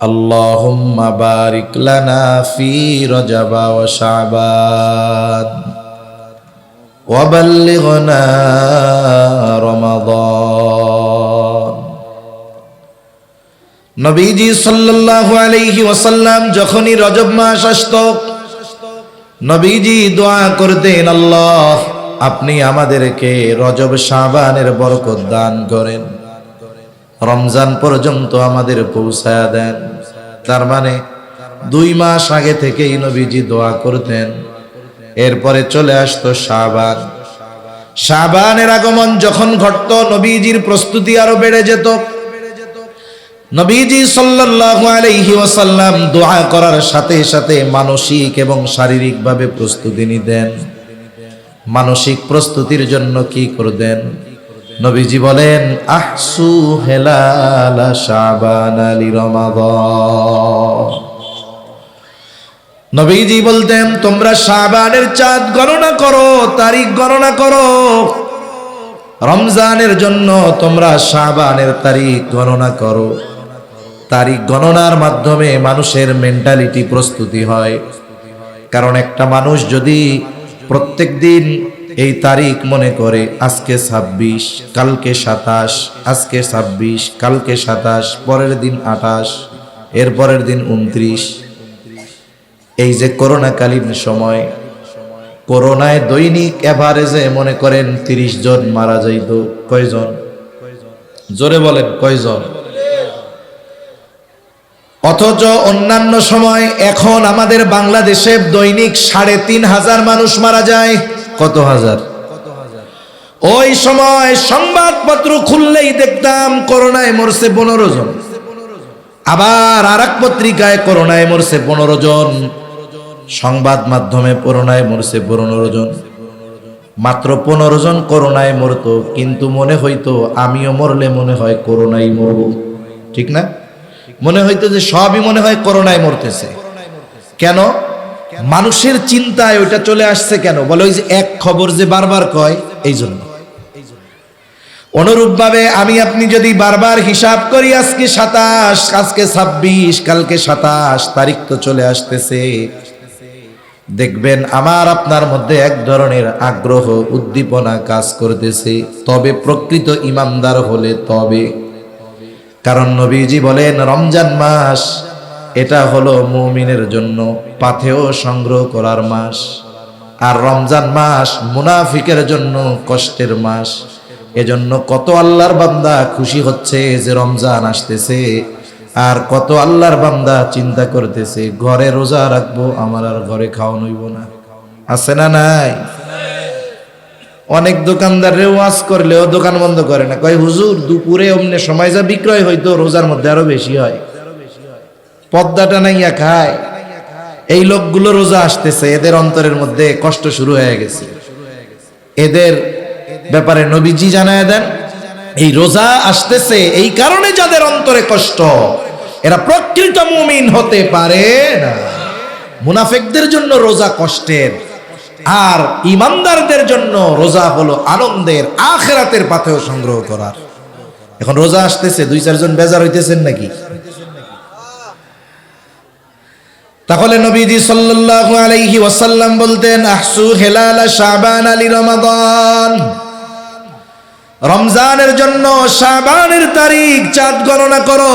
اللهم بارك لنا في رجب وشعبان وبلغنا رمضان। নবীজি সাল্লাল্লাহু আলাইহি ওয়াসাল্লাম যখনই রজব মাস আসতো নবীজি দোয়া করতেন, আল্লাহ আপনি আমাদেরকে রজব শাবানের বরকত দান করেন, রমজান পর্যন্ত আমাদের পৌঁছায়া দেন। তার মানে 2 মাস আগে থেকেই নবীজি দোয়া করতেন। এরপরে চলে আসতো শাবান। শাবানের আগমন যখন ঘটত নবীজির প্রস্তুতি আরো বেড়ে যেত। নবীজি সাল্লাল্লাহু আলাইহি ওয়াসাল্লাম দোয়া করার সাথে সাথে মানসিক এবং শারীরিকভাবে প্রস্তুতি নিতেন। মানসিক প্রস্তুতির জন্য কি করতেন? নবীজি বলেন, আহসু হেলালা শাবান আলি রমাদান। নবীজি বলতেন, তোমরা শাবানের চাঁদ গণনা করো, তারিখ গণনা করো। রমজানের জন্য তোমরা শাবানের তারিখ গণনা করো। তারিখ গণনার মাধ্যমে মানুষের মেন্টালিটি প্রস্তুতি হয়। কারণ একটা মানুষ যদি প্রত্যেক দিন এই তারিখ মনে করে, আজকে 26, কালকে 27, আজকে 26, কালকে 27, পরের দিন 28, এর পরের দিন 29। এই যে করোনাকালীন সময়, করোনায় দৈনিক এভারেজে মনে করেন 30 জন মারা যাইত। কয়জন? জোরে বলেন, কয়জন? অথচ অন্যান্য সময় এখন আমাদের বাংলাদেশে দৈনিক 3,500 মানুষ মারা যায়। কত হাজার? ওই সময় সংবাদপত্র খুললেই দেখতাম করোনায় মরছে 15 জন। আবার আরেক পত্রিকায় করোনায় মরছে 15 জন। সংবাদ মাধ্যমে করোনায় মরছে 15 জন। মাত্র 15 জন করোনায় মরতো, কিন্তু মনে হইতো আমিও মরলে মনে হয় করোনায় মরব। ঠিক না? মনে হইতো যে সবই মনে হয় করোনায় মরতেছে। কেন? মানুষের চিন্তায় ওইটা চলে আসছে। কেন বলে? ওই যে এক খবর যে বারবার কয়, এই জন্য। অনুরূপভাবে আমি আপনি যদি বারবার হিসাব করি, আজকে 27, আজকে 26, কালকে 27, তারিখ তো চলে আসতেছে, দেখবেন আমার আপনার মধ্যে এক ধরনের আগ্রহ, উদ্দীপনা কাজ করতেছে। তবে প্রকৃত ইমানদার হলে তবে। কারণ নবীজি বলেন, রমজান মাস এটা হলো মুমিনের জন্য পাথেয় সংগ্রহ করার মাস, আর রমজান মাস মুনাফিকের জন্য কষ্টের মাস। এজন্য কত আল্লাহর বান্দা খুশি হচ্ছে যে রমজান আসতেছে, আর কত আল্লাহর বান্দা চিন্তা করতেছে ঘরে রোজা রাখবো, আমার আর ঘরে খাওয়ানো হইব না। আছে না নাই? অনেক দোকানদার ওয়াজ করলেও দোকান বন্ধ করে না, কয় হুজুর দুপুরে অমনে সময় যা বিক্রয় হইতো রোজার মধ্যে আরো বেশি হয়, পদ্মাটা নাইয়া খায়। এই লোকগুলো রোজা আসতেছে, এদের অন্তরের মধ্যে কষ্ট শুরু হয়ে গেছে। এদের ব্যাপারে নবীজি জানায় দেন, এই রোজা আসতেছে এই কারণে যাদের অন্তরে কষ্ট, এরা প্রকৃত মুমিন হতে পারে না। মুনাফিকদের জন্য রোজা কষ্টের, আর ইমানদারদের জন্য রোজা হলো আনন্দের, আখিরাতের পাথেয় সংগ্রহ করার। এখন রোজা আসতেছে, 2-4 জন বেজার হইতেছেন নাকি? তাহলে নবীজি সাল্লাল্লাহু আলাইহি ওয়াসাল্লাম বলতেন, আহসু হেলালা শাবান আলি রমাদান। রমজানের জন্য শাবানের তারিখ চাঁদ গণনা করো।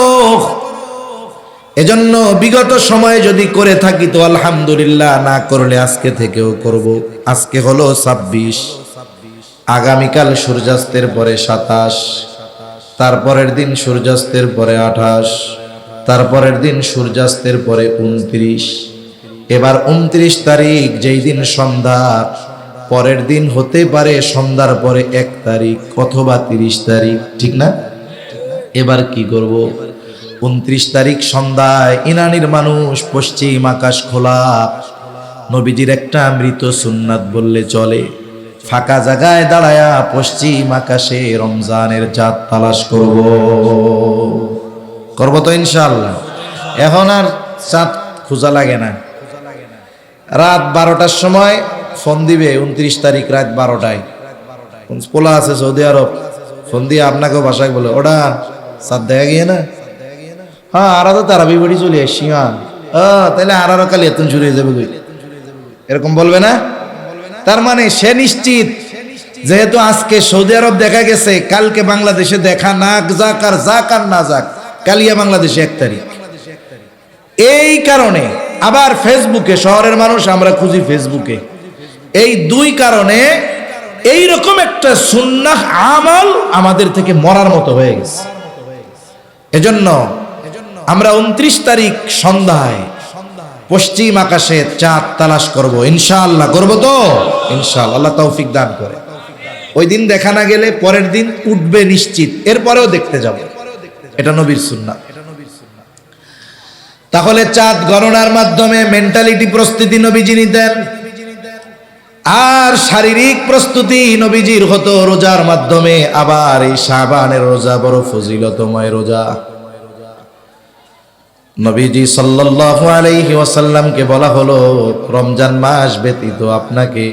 এজন্য বিগত সময়ে যদি করে থাকি তো আলহামদুলিল্লাহ, না করলে আজকে থেকেও করব। আজকে হলো 26, আগামীকাল সূর্যাস্তের পরে 27, তারপরের দিন সূর্যাস্তের পরে 28, তারপরের দিন সূর্যাস্তের পরে 29। এবার 29 তারিখ, যেই দিন সন্ধ্যা, পরের দিন হতে পারে সন্ধ্যার পরে 1 তারিখ অথবা 30 তারিখ। ঠিক না? এবার কি করব? 29 তারিখ সন্ধ্যায় ইনানির মানুষ পশ্চিম আকাশ খোলা। নবীজির একটা মৃত সুন্নাত বললে চলে, ফাঁকা জায়গায় দাঁড়ায়া পশ্চিম আকাশে রমজানের চাঁদ তালাশ করব তো ইনশাআল্লাহ। এখন আর চাঁদ খোঁজা লাগে না। রাত 12টার সময় ফোন দিবে, 29 তারিখ রাত 12টায়। পোলা আছে সৌদি আরব, ফোন দিয়ে আপনাকেও বাসায় বলে, ওটা চাঁদ দেখা গিয়ে না, হ্যাঁ আরা তো তারাবি বাড়ি চলে আসছি, হ্যাঁ তাহলে আরো কালি এত শুরু হয়ে যাবে, এরকম বলবে না? তার মানে সে নিশ্চিত, যেহেতু আজকে সৌদি আরব দেখা গেছে, কালকে বাংলাদেশে দেখা না যাক আর যাক আর না যাক, কালিয়া বাংলাদেশে 1 তারিখ। এই কারণে আবার ফেসবুকে, শহরের মানুষ আমরা খুঁজি ফেসবুকে, এই 2 কারণে এইরকম একটা সুন্নাহ আমল আমাদের থেকে মরার মতো হয়ে গেছে। এজন্য আমরা 29 তারিখ সন্ধ্যায় পশ্চিম আকাশে চাঁদ তালাশ করব, ইনশাআল্লাহ। করব তো ইনশাআল্লাহ, আল্লাহ তৌফিক দান করে। ওই দিন দেখা না গেলে পরের দিন উঠবে নিশ্চিত, এরপরেও দেখতে যাব, এটা নবীর সুন্নাহ। তাহলে চাঁদ গণনার মাধ্যমে মেন্টালিটি প্রস্তুতি নবীজি নিতেন, আর শারীরিক প্রস্তুতি নবীজির হতো রোজার মাধ্যমে। আবার এই শাবানের রোজা বড় ফজিলতময় রোজা। নবীজি সাল্লাল্লাহু আলাইহি ওয়াসাল্লামকে বলা হলো, রমজান মাস ব্যতীত আপনাকে,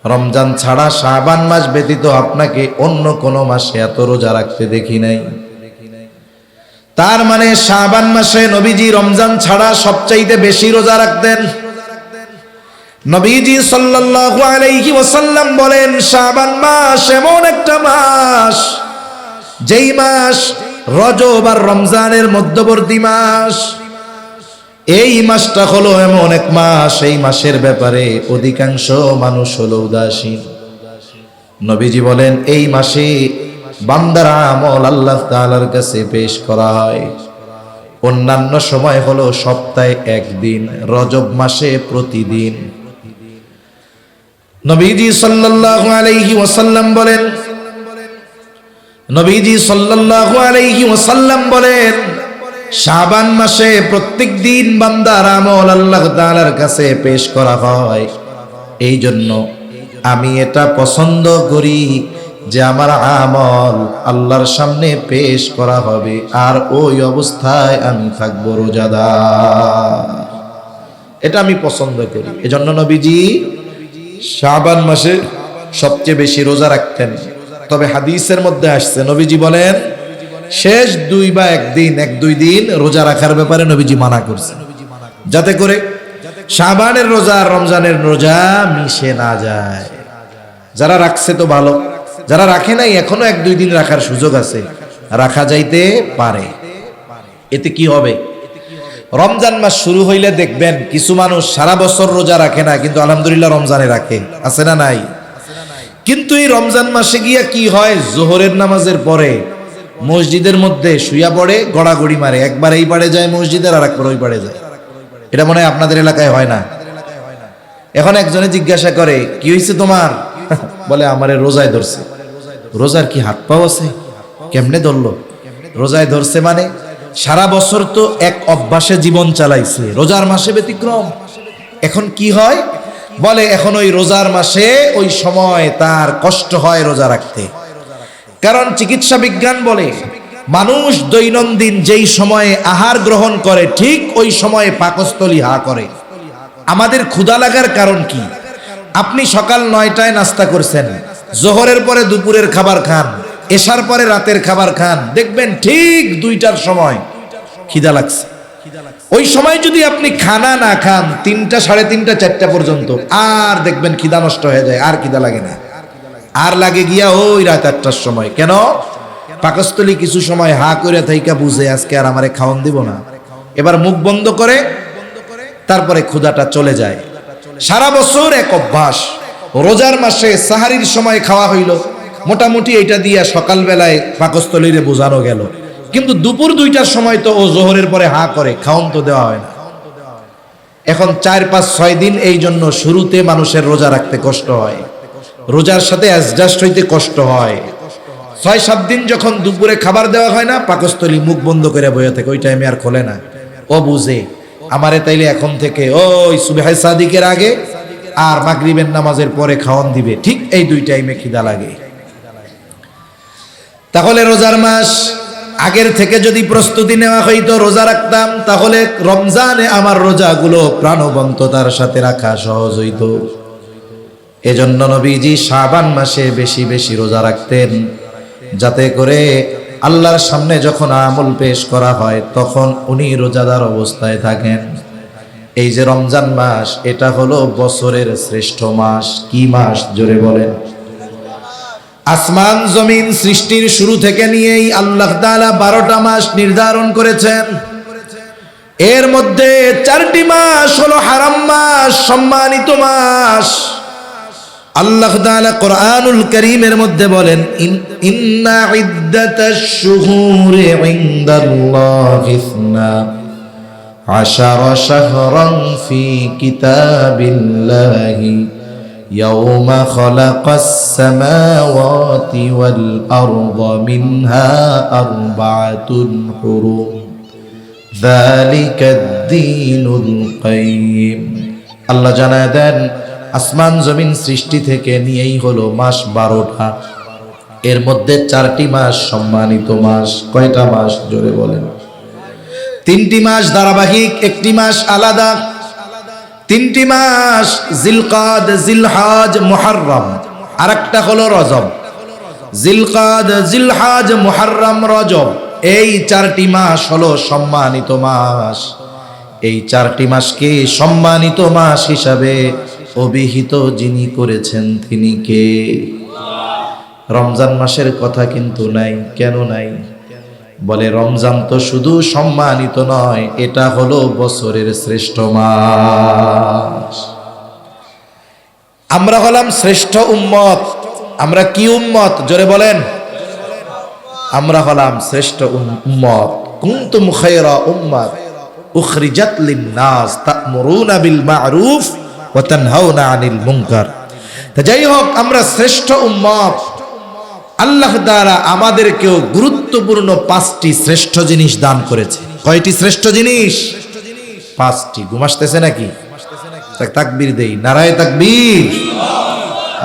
রমজান ছাড়া শাবান মাস ব্যতীত আপনাকে অন্য কোন মাসে এত রোজা রাখতে দেখি নাই। তার মানে শাবান মাসে নবীজি রমজান ছাড়া সবচাইতে বেশি রোজা রাখতেন। নবীজি সাল্লাল্লাহু আলাইহি ওয়াসাল্লাম বলেন, শাবান মাস এমন একটা মাস, যেই মাস রজব আর রমজানের মধ্যবর্তী মাস। এই মাসটা হলো এমন এক মাস, এই মাসের ব্যাপারে অধিকাংশ মানুষ হলো উদাসীন। নবীজি বলেন, এই মাসে বান্দার আমল আল্লাহ তাআলার কাছে পেশ করা হয়। অন্যান্য সময় হলো সপ্তাহে 1 দিন, রজব মাসে প্রতিদিন। নবীজি সাল্লাল্লাহু আলাইহি ওয়াসাল্লাম বলেন, নবীজি সাল্লাল্লাহু আলাইহি ওয়াসাল্লাম বলেন, শাবান মাসে প্রত্যেক দিন বান্দার আমল আল্লাহ তাআলার কাছে পেশ করা হয়। এই জন্য আমি এটা পছন্দ করি যে আমার আমল আল্লাহর সামনে পেশ করা হবে, আর ওই অবস্থায় আমি থাকবো রোজাদার। এটা আমি পছন্দ করি। এজন্য নবীজি শাবান মাসে সবচেয়ে বেশি রোজা রাখতেন। তবে হাদিসের মধ্যে আসছে, নবীজি বলেন শেষ 2 বা 1-2 দিন রোজা রাখার ব্যাপারে নবীজি মানা করছেন, যাতে করে শাবানের রোজা আর রমজানের রোজা মিশে না যায়। যারা রাখছে তো ভালো, যারা রাখে নাই এখনো 1-2 দিন রাখার সুযোগ আছে, রাখা যাইতে পারে। এতে কি হবে? রমজান মাস শুরু হইলে দেখবেন কিছু মানুষ সারা বছর রোজা রাখে না, কিন্তু আলহামদুলিল্লাহ রমজানে রাখে, আছে না নাই? কিন্তু এই রমজান মাসে গিয়া কি হয়, জোহরের নামাজের পরে মসজিদের মধ্যে শুইয়া পড়ে, গড়াগড়ি মারে, একবার এই পাড়ে যায় মসজিদের, আর একবার ওই পাড়ে যায়। এটা মনে হয় আপনাদের এলাকায় হয় না? এখন একজনে জিজ্ঞাসা করে, কি হয়েছে তোমার? বলে আমারে রোজায় ধরছে। রোজার কি হাত পাও আছে? কেমনে ধরলো? রোজায় ধরছে মানে সারা বছর তো এক অভ্যাসে জীবন চালাইছে, রোজার মাসে ব্যতিক্রম। এখন কি হয়, বলে এখন ওই রোজার মাসে ওই সময় তার কষ্ট হয় রোজা রাখতে। কারণ চিকিৎসা বিজ্ঞান বলে, মানুষ দৈনন্দিন যেই সময়ে আহার গ্রহণ করে ঠিক ওই সময়ে পাকস্থলী হা করে। আমাদের ক্ষুধা লাগার কারণ কি? আপনি সকাল 9টায় নাস্তা করছেন, জোহরের পরে দুপুরের খাবার খান, এশার পরে রাতের খাবার খান, দেখবেন ঠিক 2টার সময় খিদা লাগছে। ওই সময় যদি আপনি খানা না খান 3টা, 3:30, 4টা পর্যন্ত, আর দেখবেন খিদা নষ্ট হয়ে যায়, আর খিদা লাগে না, আর লাগে গিয়া ওই রাত 8টার সময়। কেন? পাকস্থলী কিছু সময় হা করে থাইকা বুঝে আজকে আর আমারে খাওয়ান দিব না, এবার মুখ বন্ধ করে তারপরে ক্ষুধাটা চলে যায়। সারা বছর এক অভ্যাস। রোজার মাসে সাহারির সময় খাওয়া হইল, মোটামুটি এটা দিয়া সকালবেলায় পাকস্থলীরে বোঝানো গেল, কিন্তু দুপুর 2টার সময় তো ও জোহরের পরে হা করে, খাওন তো দেওয়া হয় না। এখন 4, 5, 6 দিন এই জন্য শুরুতে মানুষের রোজা রাখতে কষ্ট হয়, রোজার সাথে অ্যাডজাস্ট হইতে কষ্ট হয়। 6-7 দিন যখন দুপুরে খাবার দেওয়া হয় না, পাকস্থলী মুখ বন্ধ করে বইয়া থাকে, ওই টাইমে আর খোলে না। ও বুঝে আমারে তাইলে এখন থেকে ওই সুবহে সাদিকের আগে আর মাগরিবের নামাজের পরে খাওয়ান দিবে, ঠিক এই 2 টাইমে খিদা লাগে। তাহলে রোজার মাস আগের থেকে যদি প্রস্তুতি নেওয়া হইতো, রোজা রাখতাম, তাহলে রমজানে আমার রোজাগুলো প্রাণবন্ততার সাথে রাখা সহজ হইতো। এজন্য নবীজি শাবান মাসে বেশি বেশি রোজা রাখতেন, যাতে করে আল্লাহর সামনে যখন আমল পেশ করা হয় তখন উনি রোজাদার অবস্থায় থাকেন। এই যে রমজান মাস, এটা হলো বছরের শ্রেষ্ঠ মাস। কি মাস? জোরে বলেন। আসমান জমিন সৃষ্টির শুরু থেকে নিয়েই আল্লাহ তাআলা 12টা মাস নির্ধারণ করেছেন। এর মধ্যে 4টি মাস হলো হারাম মাস, সম্মানিত মাস। আল্লাহ তাআলা কোরআনুল কারীমের মধ্যে বলেন, ইন্না ইদ্দাতাশ শুহুরি ইনদাল্লাহি 12 শাহরান ফি কিতাবিল্লাহি ইয়াওমা খালাকাস সামাওয়াতি ওয়াল আরদা মিনহা আরবাআতুন হুরুম যালিকাদ দীনুল কাইয়্যিম। আল্লাহ জানায় দেন, আসমান জমিন সৃষ্টি থেকে নিয়েই হলো মাস 12টা। এর মধ্যে 4টি মাস সম্মানিত মাস। কয়টা মাস? জোরে বলেন। 3টি মাস ধারাবাহিক, 1টি মাস আলাদা। 3টি মাস জিলকাদ, জিলহাজ, মুহররম, আরেকটা হলো রজব। জিলকাদ, জিলহাজ, মুহররম, রজব, এই 4টি মাস হলো সম্মানিত মাস। এই 4টি মাসকে সম্মানিত মাস হিসাবে অভিহিত যিনি করেছেন তিনি কে? রমজান মাসের কথা কিন্তু নাই। কেন নাই? বলে রমজান তো শুধু সম্মানিত নয়, এটা হলো বছরের শ্রেষ্ঠ মাস। আমরা হলাম শ্রেষ্ঠ উম্মত। আমরা কি উম্মত? জোরে বলেন। আমরা হলাম শ্রেষ্ঠ উম্মত। কুনতুম খায়রা উম্মাত উখরিজাত লিন-নাস তা'মুরুনা বিল মা'রুফ ওয়া তানহাউনা আনিল মুনকার। তা যাই হোক, আমরা শ্রেষ্ঠ উম্মত। আল্লাহ তাআলা আমাদেরকেও গুরুত্বপূর্ণ 5টি শ্রেষ্ঠ জিনিস দান করেছে। কয়টি শ্রেষ্ঠ জিনিস? 5টি। ঘুমাসতেছে নাকি? তাকবীর দেই, নারায়ে তাকবীর।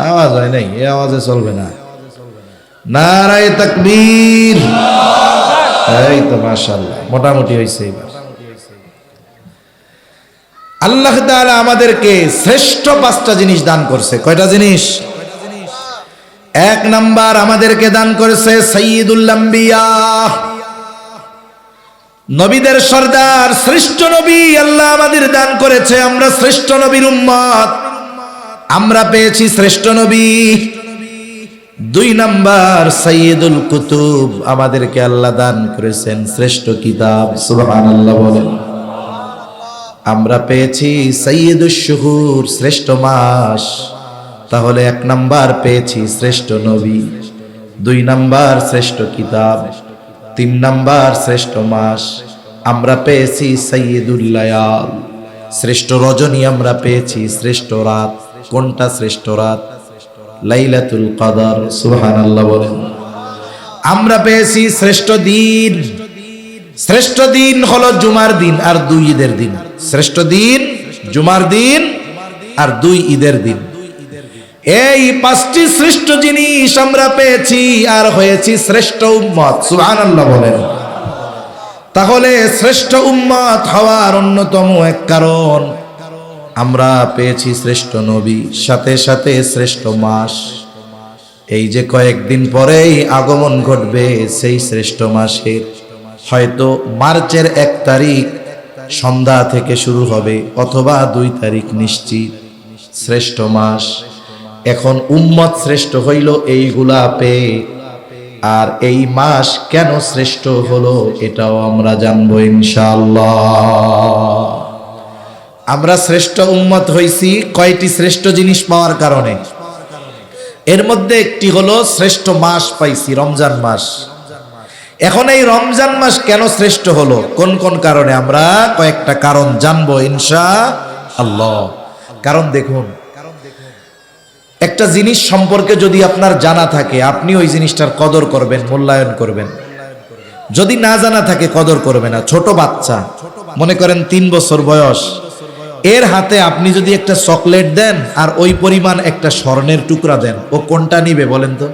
আওয়াজ হয় নাই, এই আওয়াজে চলবে না। নারায়ে তাকবীর। এই তো মাশাআল্লাহ, মোটামুটি হইছে এবার। আল্লাহ তাআলা আমাদেরকে শ্রেষ্ঠ 5টা জিনিস দান করছে। কয়টা জিনিস? 1 নাম্বার, আমাদেরকে দান করেছে সাইয়্যিদুল আম্বিয়া, নবীদের সর্দার, শ্রেষ্ঠ নবী আল্লাহ আমাদের দান করেছে। আমরা শ্রেষ্ঠ নবীর উম্মত, আমরা পেয়েছি শ্রেষ্ঠ নবী। 2 নাম্বার, সাইয়্যিদুল কুতুব, আমাদেরকে আল্লাহ দান করেছেন শ্রেষ্ঠ কিতাব। সুবহানাল্লাহ বলেন। আমরা পেয়েছি সাইয়্যিদুশ শুহুর, শ্রেষ্ঠ মাস। তাহলে 1 নাম্বার পেয়েছি শ্রেষ্ঠ নবী, 2 নাম্বার শ্রেষ্ঠ কিতাব, 3 নাম্বার শ্রেষ্ঠ মাস। আমরা পেয়েছি সাইয়্যিদুল লায়াল, শ্রেষ্ঠ রজনী। আমরা পেয়েছি শ্রেষ্ঠ রাত। কোনটা শ্রেষ্ঠ রাত? লাইলাতুল কদর। সুবহানাল্লাহ বলেন। আমরা পেয়েছি শ্রেষ্ঠ দিন। শ্রেষ্ঠ দিন হলো জুমার দিন আর 2 ঈদের দিন। শ্রেষ্ঠ দিন জুমার দিন আর 2 ঈদের দিন। এই 5টি শ্রেষ্ঠ জিনিস আমরা পেয়েছি আর হয়েছি শ্রেষ্ঠ উম্মত। সুবহানাল্লাহ বলেন। তাহলে শ্রেষ্ঠ উম্মত হওয়ার অন্যতম এক কারণ, আমরা পেয়েছি শ্রেষ্ঠ নবী, সাথে সাথে শ্রেষ্ঠ মাস। এই যে কয়েকদিন পরেই আগমন ঘটবে সেই শ্রেষ্ঠ মাসের, হয়তো মার্চের 1 তারিখ সন্ধ্যা থেকে শুরু হবে, অথবা 2 তারিখ নিশ্চিত। শ্রেষ্ঠ মাস। এখন উম্মত শ্রেষ্ঠ হইল এইগুলা পেয়ে, আর এই মাস কেন শ্রেষ্ঠ হলো এটাও আমরা জানবো ইনশাআল্লাহ। আমরা শ্রেষ্ঠ উম্মত হইছি কয়টি শ্রেষ্ঠ জিনিস পাওয়ার কারণে। এর মধ্যে একটি হলো শ্রেষ্ঠ মাস পাইছি, রমজান মাস। এখন এই রমজান মাস কেন শ্রেষ্ঠ হলো, কোন কোন কারণে, আমরা কয়েকটা কারণ জানবো ইনশাআল্লাহ। কারণ দেখুন, একটা জিনিস সম্পর্কে যদি আপনার জানা থাকে, আপনি ওই জিনিসটার কদর করবেন, মূল্যায়ন করবেন। যদি না জানা থাকে, কদর করবে না। ছোট বাচ্চা, মনে করেন 3 বছর বয়স, এর হাতে আপনি যদি একটা চকলেট দেন আর ওই পরিমাণ একটা স্বর্ণের টুকরা দেন, ও কোনটা নিবে বলেন তো?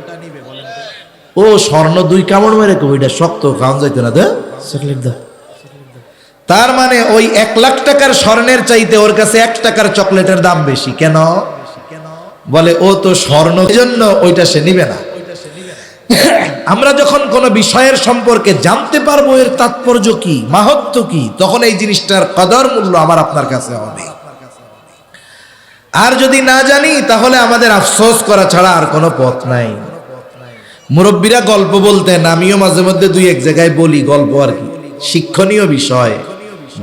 ও স্বর্ণ 2 কামড় মেরে ওইটা শক্ত, খাওয়ান যাইতো না, দে চকলেট দাও। তার মানে ওই 1 লাখ টাকার স্বর্ণের চাইতে ওর কাছে 1 টাকার চকলেটের দাম বেশি। কেন? বলে ও তো স্বর্ণ, জন্য ওইটা সে নিবে না। আমরা যখন কোনো বিষয়ের সম্পর্কে জানতে পারবো এর তাৎপর্য কি, মাহাত্ম্য কি, তখন এই জিনিসটার কদর মূল্য আমার আপনার কাছে হবে। আর যদি না জানি তাহলে আমাদের আফসোস করা ছাড়া আর কোনো পথ নাই। মুরব্বীরা গল্প বলতেন, আমিও মাঝে মধ্যে দুই এক জায়গায় বলি গল্প, আর কি শিক্ষণীয় বিষয়।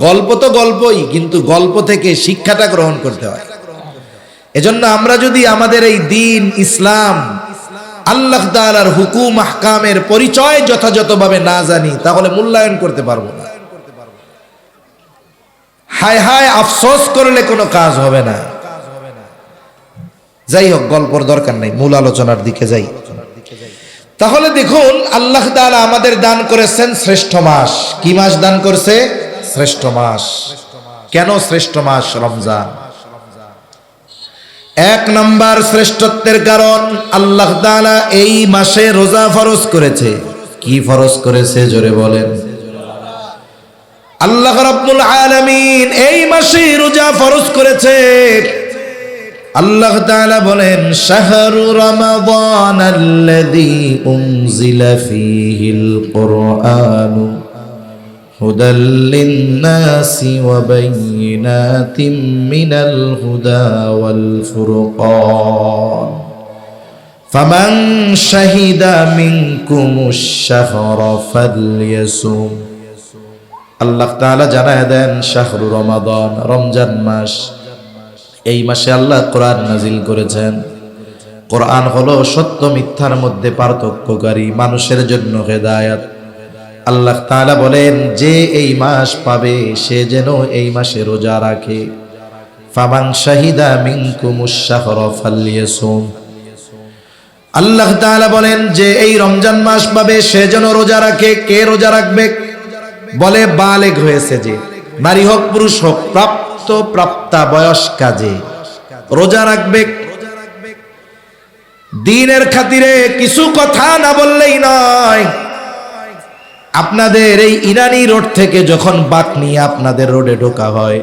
গল্প তো গল্পই, কিন্তু গল্প থেকে শিক্ষাটা গ্রহণ করতে হয়। এজন্য আমরা যদি আমাদের এই দ্বীন ইসলাম, আল্লাহ তাআলার হুকুম আহকামের পরিচয় যথাযথভাবে না জানি, তাহলে মূল্যায়ন করতে পারবো না। হায় হায় আফসোস করলে কোনো কাজ হবে না। যাই হোক, গল্পর দরকার নাই, মূল আলোচনার দিকে যাই। তাহলে দেখুন, আল্লাহ তাআলা আমাদের দান করেছেন শ্রেষ্ঠ মাস। কি মাস দান করছে? শ্রেষ্ঠ মাস। কেন শ্রেষ্ঠ মাস রমজান? এক নাম্বার শ্রেষ্ঠত্বের কারণ, আল্লাহ তাআলা এই মাসে রোজা ফরজ করেছে। কি ফরজ করেছে জোরে বলেন? আল্লাহ রাব্বুল আলামিন এই মাসে রোজা ফরজ করেছে। আল্লাহ তাআলা বলেন, শাহরু রমাদানাল্লাযী উনজিলা ফীহিল কুরআনু হুদাল লিন-নাসি ওয়া বায়িনাতিম মিনাল হুদা ওয়াল ফুরকান ফামান শাহিদা মিনকুমুশ শাহরা ফালইয়াসুম। আল্লাহ তাআলা জানায় দেন, শাহরু রমাদান, রমজান মাস, এই মাসে আল্লাহ কোরআন নাজিল করেছেন। কোরআন হলো সত্য মিথ্যার মধ্যে পার্থক্যকারী, মানুষের জন্য হেদায়েত। আল্লাহ তাআলা বলেন, যে এই মাস পাবে সে যেন এই মাসে রোজা রাখে। ফামান শাহিদা মিনকুমুশ শাহরা ফালইয়াসুম। আল্লাহ তাআলা বলেন, যে এই রমজান মাস পাবে সে যেন রোজা রাখে। কে রোজা রাখবে? বলে বালেগ হয়েছে যে, নারী হোক পুরুষ হোক, প্রাপ্তা বয়স্কা যে রোজা রাখবে। দ্বীনের খাতিরে কিছু কথা না বললেই নয়। আপনাদের এই ইরানি রোড থেকে যখন বাক নিয়ে আপনাদের রোডে ঢোকা হয়,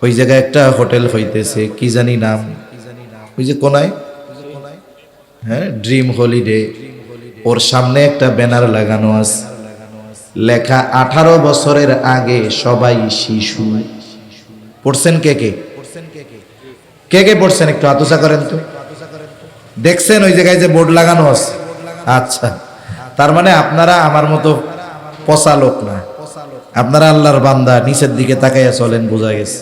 ওই জায়গায় একটা হোটেল হইতেছে, কি জানি নাম, ওই যে কোনায়, হ্যাঁ, ড্রিম হলিডে। ওর সামনে একটা ব্যানার লাগানো আছে, লেখা 18 বছরের আগে সবাই শিশু। পড়ছেন কে কে? কে কে পড়ছেন? একটু আতসা করেন তো। দেখছেন ওই জায়গায় যে বোর্ড লাগানো আছে? আচ্ছা, তার মানে আপনারা আমার মতো পচা লোক না, আপনারা আল্লাহর বান্দা, নিচের দিকে তাকাইয়া চলেন, বোঝা গেছে।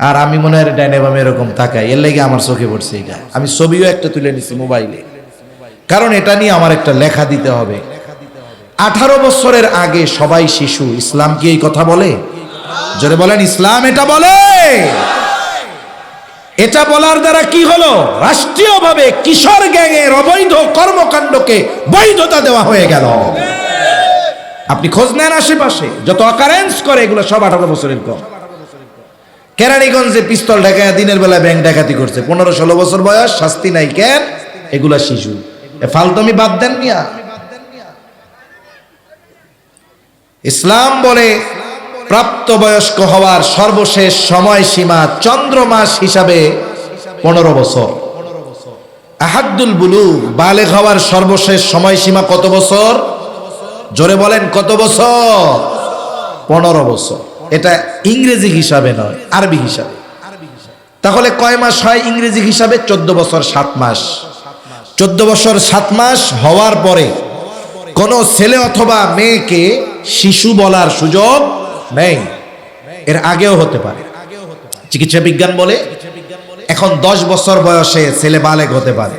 আর আমি মনে হয় ডাইনে বামে এরকম তাকাই, এর লেগে আমার চোখে পড়ছে এটা। আমি ছবিও একটা তুলে নিছি মোবাইলে, কারণ এটা নিয়ে আমার একটা লেখা দিতে হবে। 18 বছরের আগে সবাই শিশু। ইসলাম কি এই কথা বলে? জোরে বলেন, ইসলাম এটা বলে? এটা বলার দ্বারা কি হলো? রাষ্ট্রীয়ভাবে কিশোর গ্যাংয়ের অবৈধ কর্মকাণ্ডকে বৈধতা দেওয়া হয়ে গেল। আপনি খোঁজ নেন আশেপাশে যত অকারেন্স করে, এগুলো সব 18 বছরের কম। কেরানীগঞ্জে পিস্তল ঢাকায় দিনের বেলা ব্যাংক ডাকাতি করছে, 15-16 বছর বয়স, শাস্তি নাই কেন? এগুলা শিশু। ফালতুমি বাদ দেন মিয়া। ইসলাম বলে প্রাপ্তবয়স্ক হওয়ার সর্বশেষ সময়সীমা চন্দ্রমাস হিসাবে 15 বছর। আহাদ্দুল বুলুগ, বালেগ হওয়ার সর্বশেষ সময়সীমা কত বছর? জোরে বলেন, কত বছর? 15 বছর। এটা ইংরেজি হিসাবে নয়, আরবি হিসাবে। তাহলে কয় মাস হয় ইংরেজি হিসাবে? 14 বছর 7 মাস। 14 বছর 7 মাস হওয়ার পরে কোন ছেলে অথবা মেয়েকে শিশু বলার সুযোগ নেই। এর আগেও হতে পারে। চিকিৎসা বিজ্ঞান বলে এখন 10 বছর বয়সে ছেলে বালেগ হতে পারে।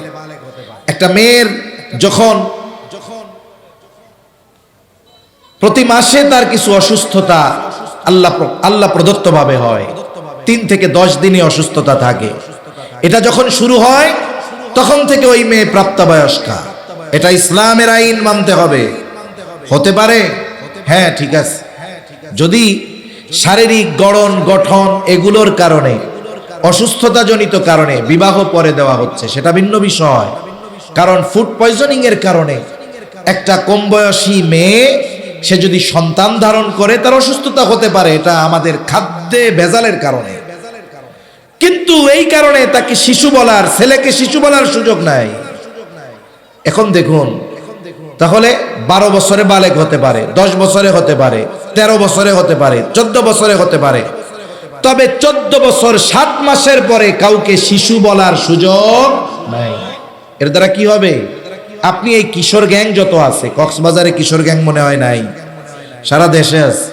একটা মেয়ের যখন প্রতি মাসে তার কিছু অসুস্থতা আল্লাহ প্রদত্ত ভাবে হয়, 3 থেকে 10 দিনে অসুস্থতা থাকে, এটা যখন শুরু হয় তখন থেকে ওই মেয়ে প্রাপ্তবয়স্কা। এটা ইসলামের আইন মানতে হবে। হতে পারে, হ্যাঁ ঠিক আছে, যদি শারীরিক গঠন এগুলোর কারণে, অসুস্থতাজনিত কারণে বিবাহ পরে দেওয়া হচ্ছে, সেটা ভিন্ন বিষয়। কারণ ফুড পয়জনিং এর কারণে একটা কম বয়সী মেয়ে সে যদি সন্তান ধারণ করে তার অসুস্থতা হতে পারে, এটা আমাদের খাদ্যে ভেজালের কারণে। কিন্তু এই কারণে তাকে শিশু বলার, ছেলেকে শিশু বলার সুযোগ নাই। এখন দেখুন, তাহলে 12 বছরে বালেগ হতে পারে, 10 বছরে হতে পারে, 13 বছরে হতে পারে, 14 বছরে হতে পারে। তবে 14 বছর 7 মাসের পরে কাউকে শিশু বলার সুযোগ নাই। এর দ্বারা কি হবে? আপনি এই কিশোর গ্যাং যত আছে, কক্সবাজারে কিশোর গ্যাং মনে হয় নাই, সারা দেশে আছে।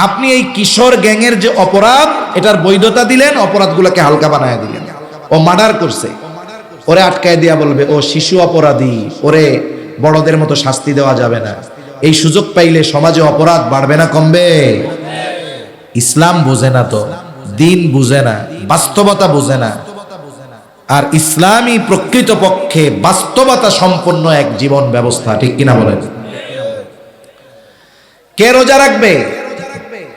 আপনি এই কিশোর গ্যাংয়ের যে অপরাধ, এটার বৈধতা দিলেন, অপরাধগুলোকে হালকা বানায় দিলেন। ও মার্ডার করছে, ওরে আটকায় দিয়া বলবে ও শিশু অপরাধী, ওরে বড়দের মতো শাস্তি দেওয়া যাবে না। এই সুযোগ পাইলে সমাজে অপরাধ বাড়বে না কমবে? ইসলাম বুঝে না, তো দিন বুঝে না, বাস্তবতা বুঝে না। আর ইসলামই প্রকৃতপক্ষে বাস্তবতা সম্পন্ন এক জীবন ব্যবস্থা, ঠিক কিনা বলেন? কে রোজা রাখবে?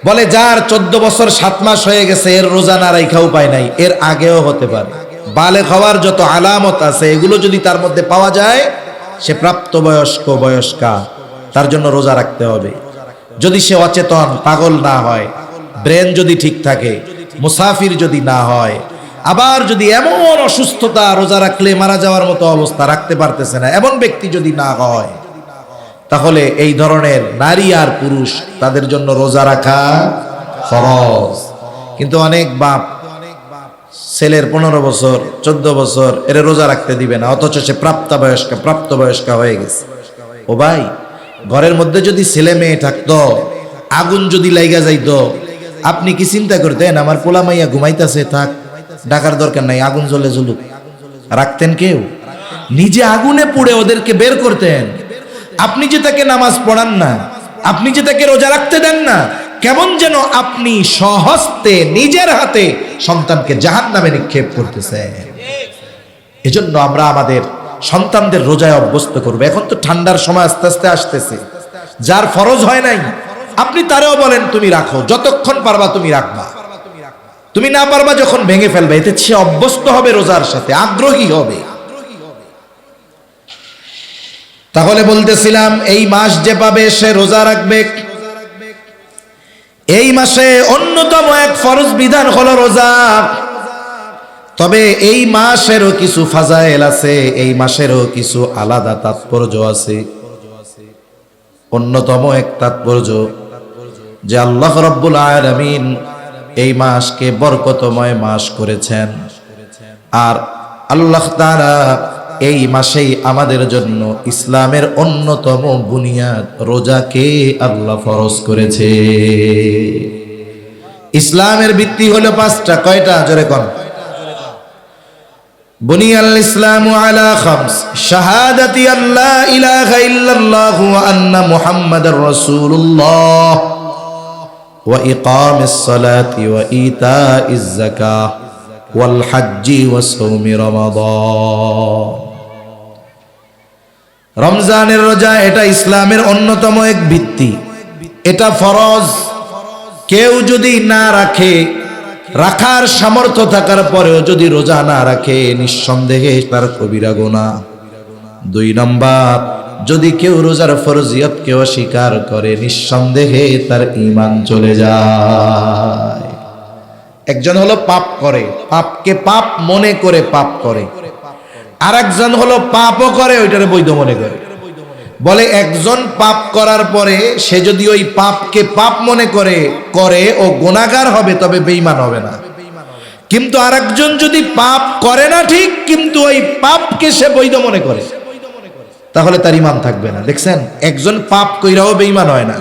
বলে যার 14 বছর 7 মাস হয়ে গেছে, এর রোজা না রাখা উপায় নাই। এর আগেও হতে পারে। বালেগ হওয়ার যত আলামত আছে, এগুলো যদি তার মধ্যে পাওয়া যায়, সে প্রাপ্তবয়স্ক বয়স্কা, তার জন্য রোজা রাখতে হবে। যদি সে অচেতন, পাগল না হয়, ব্রেন যদি ঠিক থাকে, মুসাফির যদি না হয়, আবার যদি এমন অসুস্থতা, রোজা রাখলে মারা যাওয়ার মতো অবস্থা, রাখতে পারতেছে না, এমন ব্যক্তি যদি না হয়, তাহলে এই ধরনের নারী আর পুরুষ তাদের জন্য রোজা রাখা ফরজ। কিন্তু অনেক বাপ ছেলের 15 বছর 14 বছর এর রোজা রাখতে দিবে না, অথচ সে প্রাপ্তবয়স্কা হয়ে গেছে। ও ভাই, ঘরের মধ্যে যদি ছেলে মেয়ে থাকতো, আগুন যদি লাইগা যাইতো, আপনি কি চিন্তা করতেন আমার পোলা মাইয়া ঘুমাইতেছে, থাক, ডাকার দরকার নাই, আগুন জ্বলে জ্বলুক? রাখতেন কেউ? নিজে আগুনে পুড়ে ওদেরকে বের করতেন। আপনি যে তাকে নামাজ পড়ান না, আপনি যে তাকে রোজা রাখতে দেন না, কেমন যেন আপনি স্বহস্তে নিজের হাতে সন্তানকে জাহান্নামে নিক্ষেপ করতেছেন। এজন্য আমরা আমাদের সন্তানদের রোজায় অভ্যস্ত করবো। এখন তো ঠান্ডার সময় আস্তে আস্তে আসতেছে, যার ফরজ হয় নাই আপনি তারেও বলেন তুমি রাখো, যতক্ষণ পারবা তুমি রাখবা, তুমি না পারবা যখন ভেঙে ফেলবে। এতে সে অভ্যস্ত হবে রোজার সাথে, আগ্রহী হবে। তাহলে বলতেছিলাম, এই মাস যে পাবে সে রোজা রাখবে। এই মাসে অন্যতম এক ফরজ বিধান হলো রোজা। তবে এই মাসেরও কিছু ফাজাইল আছে, এই মাসেরও কিছু আলাদা তাৎপর্য আছে। অন্যতম এক তাৎপর্য যে আল্লাহ রাব্বুল আলামিন এই মাসকে বরকতময় মাস করেছেন। আর আল্লাহ তাআলা এই মাসেই আমাদের জন্য ইসলামের অন্যতম বুনিয়াদ রোজাকে আল্লাহ ফরজ করেছে। ইসলামের ভিত্তি হলো 5টা। কয়টা? জোরে কোন? বুনিয়াল ইসলামু আলা খামস, শাহাদাতি আল্লা ইলাহা ইল্লাল্লাহ ওয়া আন্না মুহাম্মাদার রাসূলুল্লাহ ওয়া ইকামিস সালাতি ওয়া ইতাইজ যাকাহ ওয়াল হজ্জি ওয়া সাওমি রমাদান। রমজানের রোজা এটা ইসলামের অন্যতম এক ভিত্তি, এটা ফরজ। কেউ যদি না রাখে, রাখার সামর্থ্য থাকার পরেও যদি রোজা না রাখে, নিঃসন্দেহে তার কবিরা গুনাহ। 2 নম্বর, যদি কেউ রোজার ফরজিয়তকে অস্বীকার করে, নিঃসন্দেহে তার ঈমান চলে যায়। একজন হলো পাপ করে, পাপকে পাপ মনে করে পাপ করে, আর একজন হলো পাপও করে, ওইটারে বৈধ মনে করে। বলে একজন পাপ করার পরে সে যদি ওই পাপকে পাপ মনে করে ও গুনাহগার হবে, তবে বেঈমান হবে না। কিন্তু আরেকজন যদি পাপ করে না ঠিক, কিন্তু ওই পাপকে সে বৈধ মনে করে, তাহলে তার ঈমান থাকবে না। দেখছেন, একজন পাপ কইরাও বেঈমান হয় না,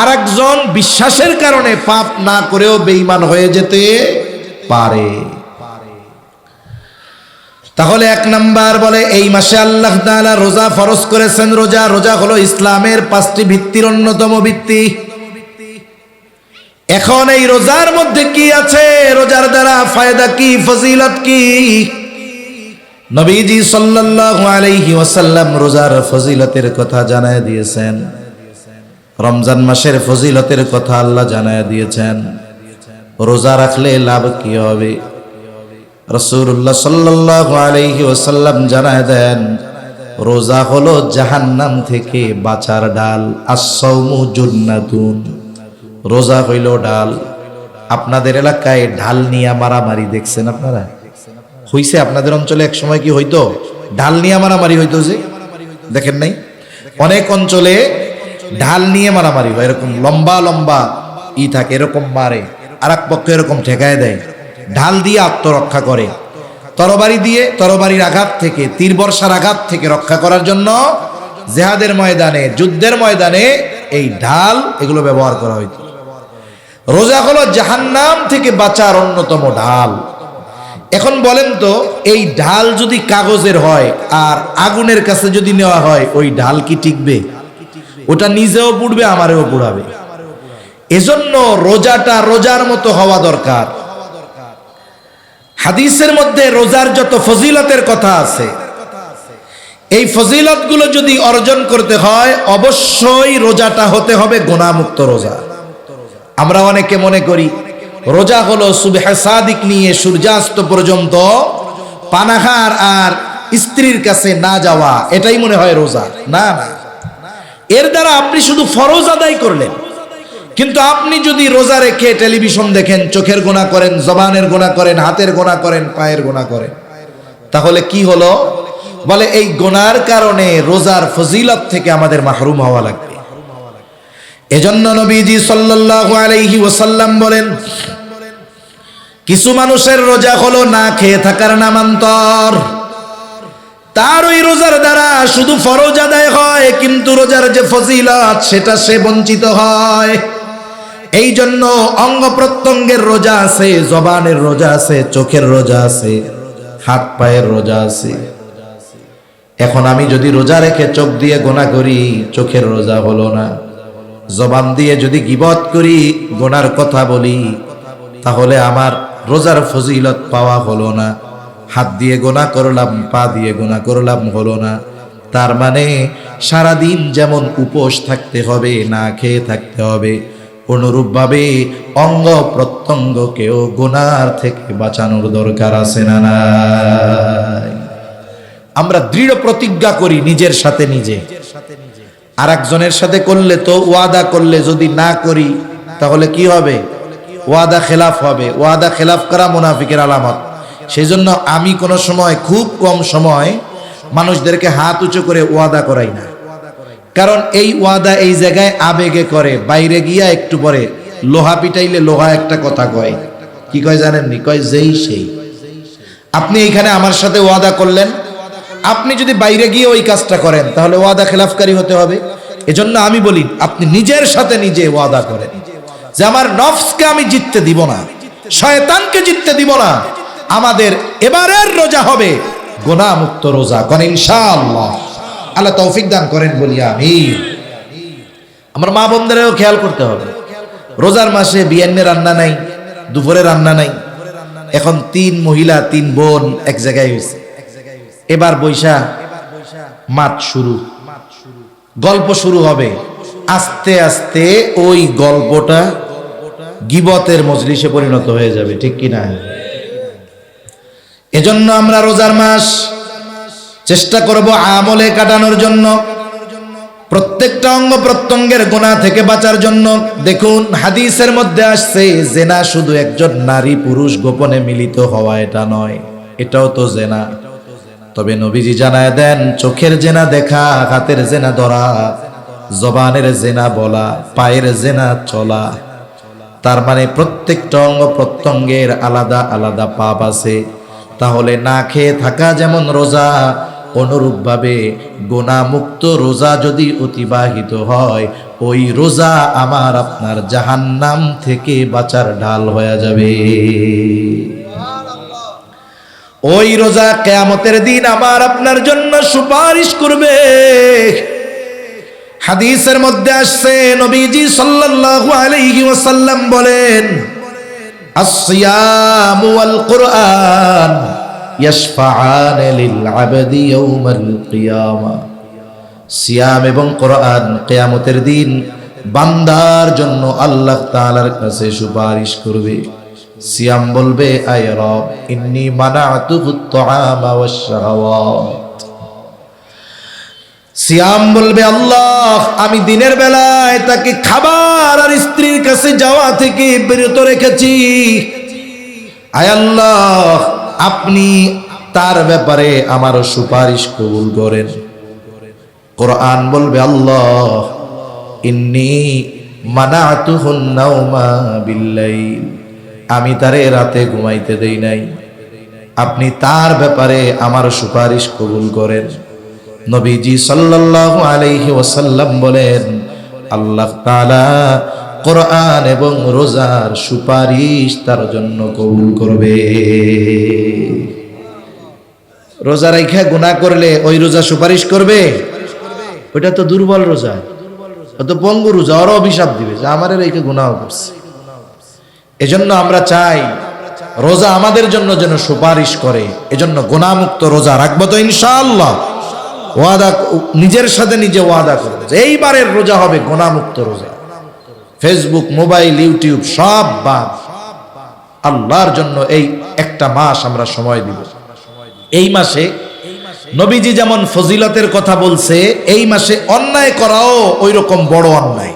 আরেকজন বিশ্বাসের কারণে পাপ না করেও বেঈমান হয়ে যেতে পারে। তাহলে 1 নাম্বার বলে এই মাসে আল্লাহ তাআলা রোজা ফরজ করেছেন। রোজা হলো ইসলামের 5টি ভিত্তির অন্যতম ভিত্তি। এখন এই রোজার মধ্যে কি আছে, রোজার দ্বারা ফায়দা কি, ফজিলত কি? নবীজি সাল্লাল্লাহু আলাইহি ওয়াসাল্লাম রোজার ফজিলতের কথা জানায় দিয়েছেন। রমজান মাসের ফজিলতের কথা আল্লাহ জানায় দিয়েছেন। রোজা রাখলে লাভ কি হবে? রাসূলুল্লাহ সাল্লাল্লাহু আলাইহি ওয়াসাল্লাম জানায় দেন, রোজা হলো জাহান্নাম থেকে বাঁচার ডাল। আস-সাওমু জুন্নাতুন, রোজা হইল ডাল। আপনাদের এলাকায় ঢাল নিয়ে মারামারি দেখছেন আপনারা? হইছে আপনাদের অঞ্চলে এক সময় কি হইতো? ঢাল নিয়ে মারামারি হইতো, যে দেখেন নাই? অনেক অঞ্চলে ঢাল নিয়ে মারামারি হয়, এরকম লম্বা লম্বা থাকে, এরকম মারে, আর এক পক্ষ এরকম ঠেকায় দেয়, ঢাল দিয়ে আত্মরক্ষা করে, তরবারি দিয়ে তরবারির আঘাত থেকে, তীর বর্ষার আঘাত থেকে রক্ষা করার জন্য জিহাদের ময়দানে, যুদ্ধের ময়দানে এই ঢাল এগুলো ব্যবহার করা হইত। রোজা হলো জাহান্নাম থেকে বাঁচার অন্যতম ঢাল। এখন বলেন তো, এই ঢাল যদি কাগজের হয় আর আগুনের কাছে যদি নেওয়া হয়, ওই ঢাল কি টিকবে? ওটা নিজেও পুড়বে, আমারেও পুড়াবে। এজন্য রোজাটা রোজার মতো হওয়া দরকার। হাদিসের মধ্যে রোজার যত ফজিলতের কথা আছে, এই ফজিলতগুলো যদি অর্জন করতে হয়, অবশ্যই রোজাটা হতে হবে গুনাহমুক্ত রোজা। আমরা অনেকে মনে করি রোজা হলো সুবহে সাদিক নিয়ে সূর্যাস্ত পর্যন্ত পানাহার আর স্ত্রীর কাছে না যাওয়া, এটাই মনে হয় রোজা। না না, এর দ্বারা আপনি শুধু ফরজ আদায় করলেন, কিন্তু আপনি যদি রোজা রেখে টেলিভিশন দেখেন, চোখের গুনাহ করেন, জবানের গুনাহ করেন, হাতের গুনাহ করেন, পায়ের গুনাহ করেন, তাহলে কি হলো? বলে এই গুনার কারণে রোজার ফজিলত থেকে আমাদের মাহরুম হওয়া লাগবে। এজন্য নবীজি সাল্লাল্লাহু আলাইহি ওয়াসাল্লাম বলেন, কিছু মানুষের রোজা হলো না খেয়ে থাকার নামান্তর। তার ওই রোজার দ্বারা শুধু ফরজ আদায় হয়, কিন্তু রোজার যে ফজিলত সেটা সে বঞ্চিত হয়। এই জন্য অঙ্গ প্রত্যঙ্গের রোজা আছে, জবানের রোজা আছে, চোখের রোজা আছে, হাত পায়ের রোজা আছে। এখন আমি যদি রোজা রেখে চোখ দিয়ে গুনাহ করি, চোখের রোজা হলো না। জবান দিয়ে যদি গীবত করি, গুনার কথা বলি, তাহলে আমার রোজার ফজিলত পাওয়া হলো না। হাত দিয়ে গুনাহ করলাম, পা দিয়ে গুনাহ করলাম, হলো না। তার মানে সারাদিন যেমন উপোস থাকতে হবে, না খেয়ে থাকতে হবে, অনুরূপভাবে অঙ্গ প্রত্যঙ্গকেও গুনার থেকে বাঁচানোর দরকার আছে না নাই? আমরা দৃঢ় প্রতিজ্ঞা করি নিজের সাথে নিজে, আর একজনের সাথে করলে তো ওয়াদা করলে যদি না করি তাহলে কি হবে? ওয়াদা খেলাফ হবে। ওয়াদা খেলাফ করা মুনাফিকের আলামত। সেই জন্য আমি কোনো সময়, খুব কম সময় মানুষদেরকে হাত উঁচু করে ওয়াদা করাই না, কারণ এই ওয়াদা এই জায়গায় আবেগে করে, বাইরে গিয়া একটু পরে লোহা পিটাইলে লোহা একটা কথা কয়। কি কয় জানেননি? কয় যেই সেই। আপনি এইখানে আমার সাথে ওয়াদা করলেন, আপনি যদি বাইরে গিয়ে ওই কাজটা করেন তাহলে ওয়াদা খেলাফকারী হতে হবে। এজন্য আমি বলি, আপনি নিজের সাথে নিজে ওয়াদা করেন যে আমার নফসকে আমি জিততে দিব না, শয়তানকে জিততে দিব না। আমাদের এবারের রোজা হবে গুনাহ মুক্ত রোজা। কোন ইনশাআল্লাহ। আল্লাহ তৌফিক দান করেন বলি আমিন। আমার মা বোনদেরও খেয়াল করতে হবে, রোজার মাসে বিয়ান্নে রান্না নাই, দুপুরে রান্না নাই। এখন 3 মহিলা 3 বোন এক জায়গায় হয়েছে, এবার বৈশা মাত শুরু, গল্প শুরু হবে। আস্তে আস্তে ওই গল্পটা গীবতের মজলিসে পরিণত হয়ে যাবে, ঠিক কি না? এজন্য আমরা রোজার মাস চেষ্টা করব আমলে কাটানোর জন্য, প্রত্যেকটা অঙ্গ প্রত্যঙ্গের গুনাহ থেকে বাঁচার জন্য। দেখুন হাদিসের মধ্যে আসছে, জেনা শুধু একজন নারী পুরুষ গোপনে মিলিত হওয়া এটা নয়, এটাও তো জেনা। তবে নবীজি জানায় দেন, চোখের জেনা দেখা, হাতের জেনা ধরা, জবানের জেনা বলা, পায়ের জেনা চলা। তার মানে প্রত্যেকটা অঙ্গ প্রত্যঙ্গের আলাদা আলাদা পাপ আছে। তাহলে না খেয়ে থাকা যেমন রোজা, অনুরূপভাবে গুনাহমুক্ত রোজা যদি অতিবাহিত হয়, ওই রোজা আমার আপনার জাহান্নাম থেকে বাঁচার ঢাল হয়ে যাবে। ওই রোজা কিয়ামতের দিন আমার আপনার জন্য সুপারিশ করবে। হাদিসের মধ্যে আসছে, নবীজি সাল্লাল্লাহু আলাইহি ওয়াসাল্লাম বলেন, as-siyamu wal Qur'an ইয়াশফাআন লিল আবদি ইয়াউমাল কিয়ামা। সিয়াম এবং কোরআন কিয়ামতের দিন বান্দার জন্য আল্লাহ তাআলার কাছে সুপারিশ করবে। সিয়াম বলবে, আয় রব ইন্নী মানাতুহুত তুআমা ওয়াশ শাহাওয়াত। সিয়াম বলবে, আল্লাহ আমি দিনের বেলায় তাকে খাবার আর স্ত্রীর কাছে যাওয়া থেকে বিরত রেখেছি। আয় আল্লাহ আপনি তার ব্যাপারে আমার সুপারিশ কবুল করেন। কোরআন বলবে আল্লাহ ইন্নী মানাতুহুন নাওমা বিল্লাইল, আমি তারে রাতে ঘুমাইতে দেই নাই, আপনি তার ব্যাপারে আমার সুপারিশ কবুল করেন। নবীজি সাল্লাল্লাহু আলাইহি ওয়াসাল্লাম বলেন আল্লাহ তাআলা কোরআন এবং রোজার সুপারিশ তার জন্য কবুল করবে। রোজা রাইখা গুনাহ করলে ওই রোজা সুপারিশ করবে? ওইটা তো দুর্বল রোজা, অত পঙ্গু রোজা, ওরা অভিশাপ দিবে যে আমারে রেখে গুনাহ করছে। এজন্য আমরা চাই রোজা আমাদের জন্য যেন সুপারিশ করে। এজন্য গুনাহমুক্ত রোজা রাখবো তো ইনশাআল্লাহ। ওয়াদা, নিজের সাথে নিজে ওয়াদা করবো যে এইবারের রোজা হবে গুনাহমুক্ত রোজা। ফেসবুক, মোবাইল, ইউটিউব সব বাদ, আল্লাহর জন্য এই একটা মাস আমরা সময় দিব। এই মাসে নবীজি যেমন ফজিলতের কথা বলছে, এই মাসে অন্যায় করাও ওই রকম বড় অন্যায়।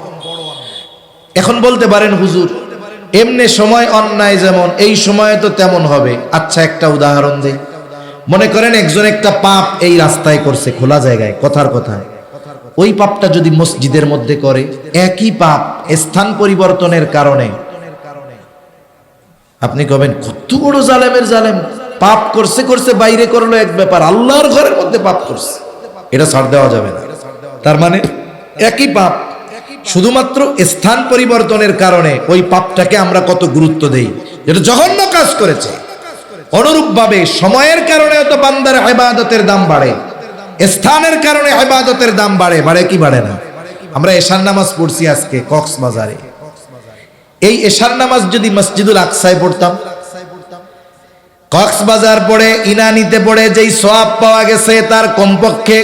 এখন বলতে পারেন হুজুর এমনি সময় অন্যায় যেমন, এই সময়ে তো তেমন হবে। আচ্ছা একটা উদাহরণ দেই। মনে করেন একজন একটা পাপ এই রাস্তায় করছে, খোলা জায়গায়, কথার কথা, ওই পাপটা যদি মসজিদের মধ্যে করে, একই পাপ স্থান পরিবর্তনের কারণে আপনি কবেন কত বড় জালেমের জালেম, পাপ করছে করছে বাইরে করলো এক ব্যাপার, আল্লাহর ঘরের মধ্যে পাপ করছে, এটা ছাড় দেওয়া যাবে না। তার মানে একই পাপ, শুধুমাত্র স্থান পরিবর্তনের কারণে ওই পাপটাকে আমরা কত গুরুত্ব দেই, যেটা জঘন্য কাজ করেছে। অনুরূপভাবে সময়ের কারণে তো বান্দার ইবাদতের দাম বাড়ে, স্থানের কারণে ইবাদতের দাম বাড়ে, বাড়ে কি বাড়ে না? আমরা এশার নামাজ পড়ছি আজকে কক্সবাজারে, এই এশার নামাজ যদি মসজিদুল আকসায় পড়তাম, কক্সবাজার পড়ে ইনানিতে পড়ে যেই সওয়াব পাওয়া গেছে তার কমপক্ষে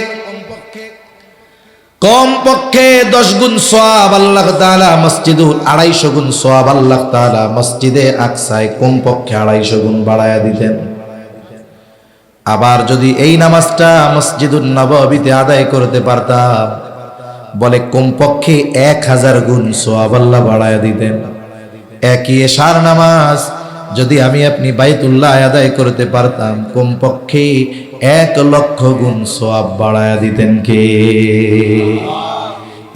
10 গুণ সওয়াব আল্লাহ তাআলা মসজিদুল 250 গুণ সওয়াব আল্লাহ তাআলা মসজিদে আকসায় কমপক্ষে 250 গুণ বাড়ায়া দিতেন। আবার যদি এই নামাজটা মসজিদুল নববীতে আদায় করতে পারতাম, বলে কমপক্ষে 1000 গুণ সওয়াব আল্লাহ বাড়ায়া দিতেন। একই এশার নামাজ যদি আমি আপনি বাইতুল্লাহ আদায় করতে পারতাম, কমপক্ষে 1,00,000 গুণ সওয়াব বাড়ায়া দিতেন কে?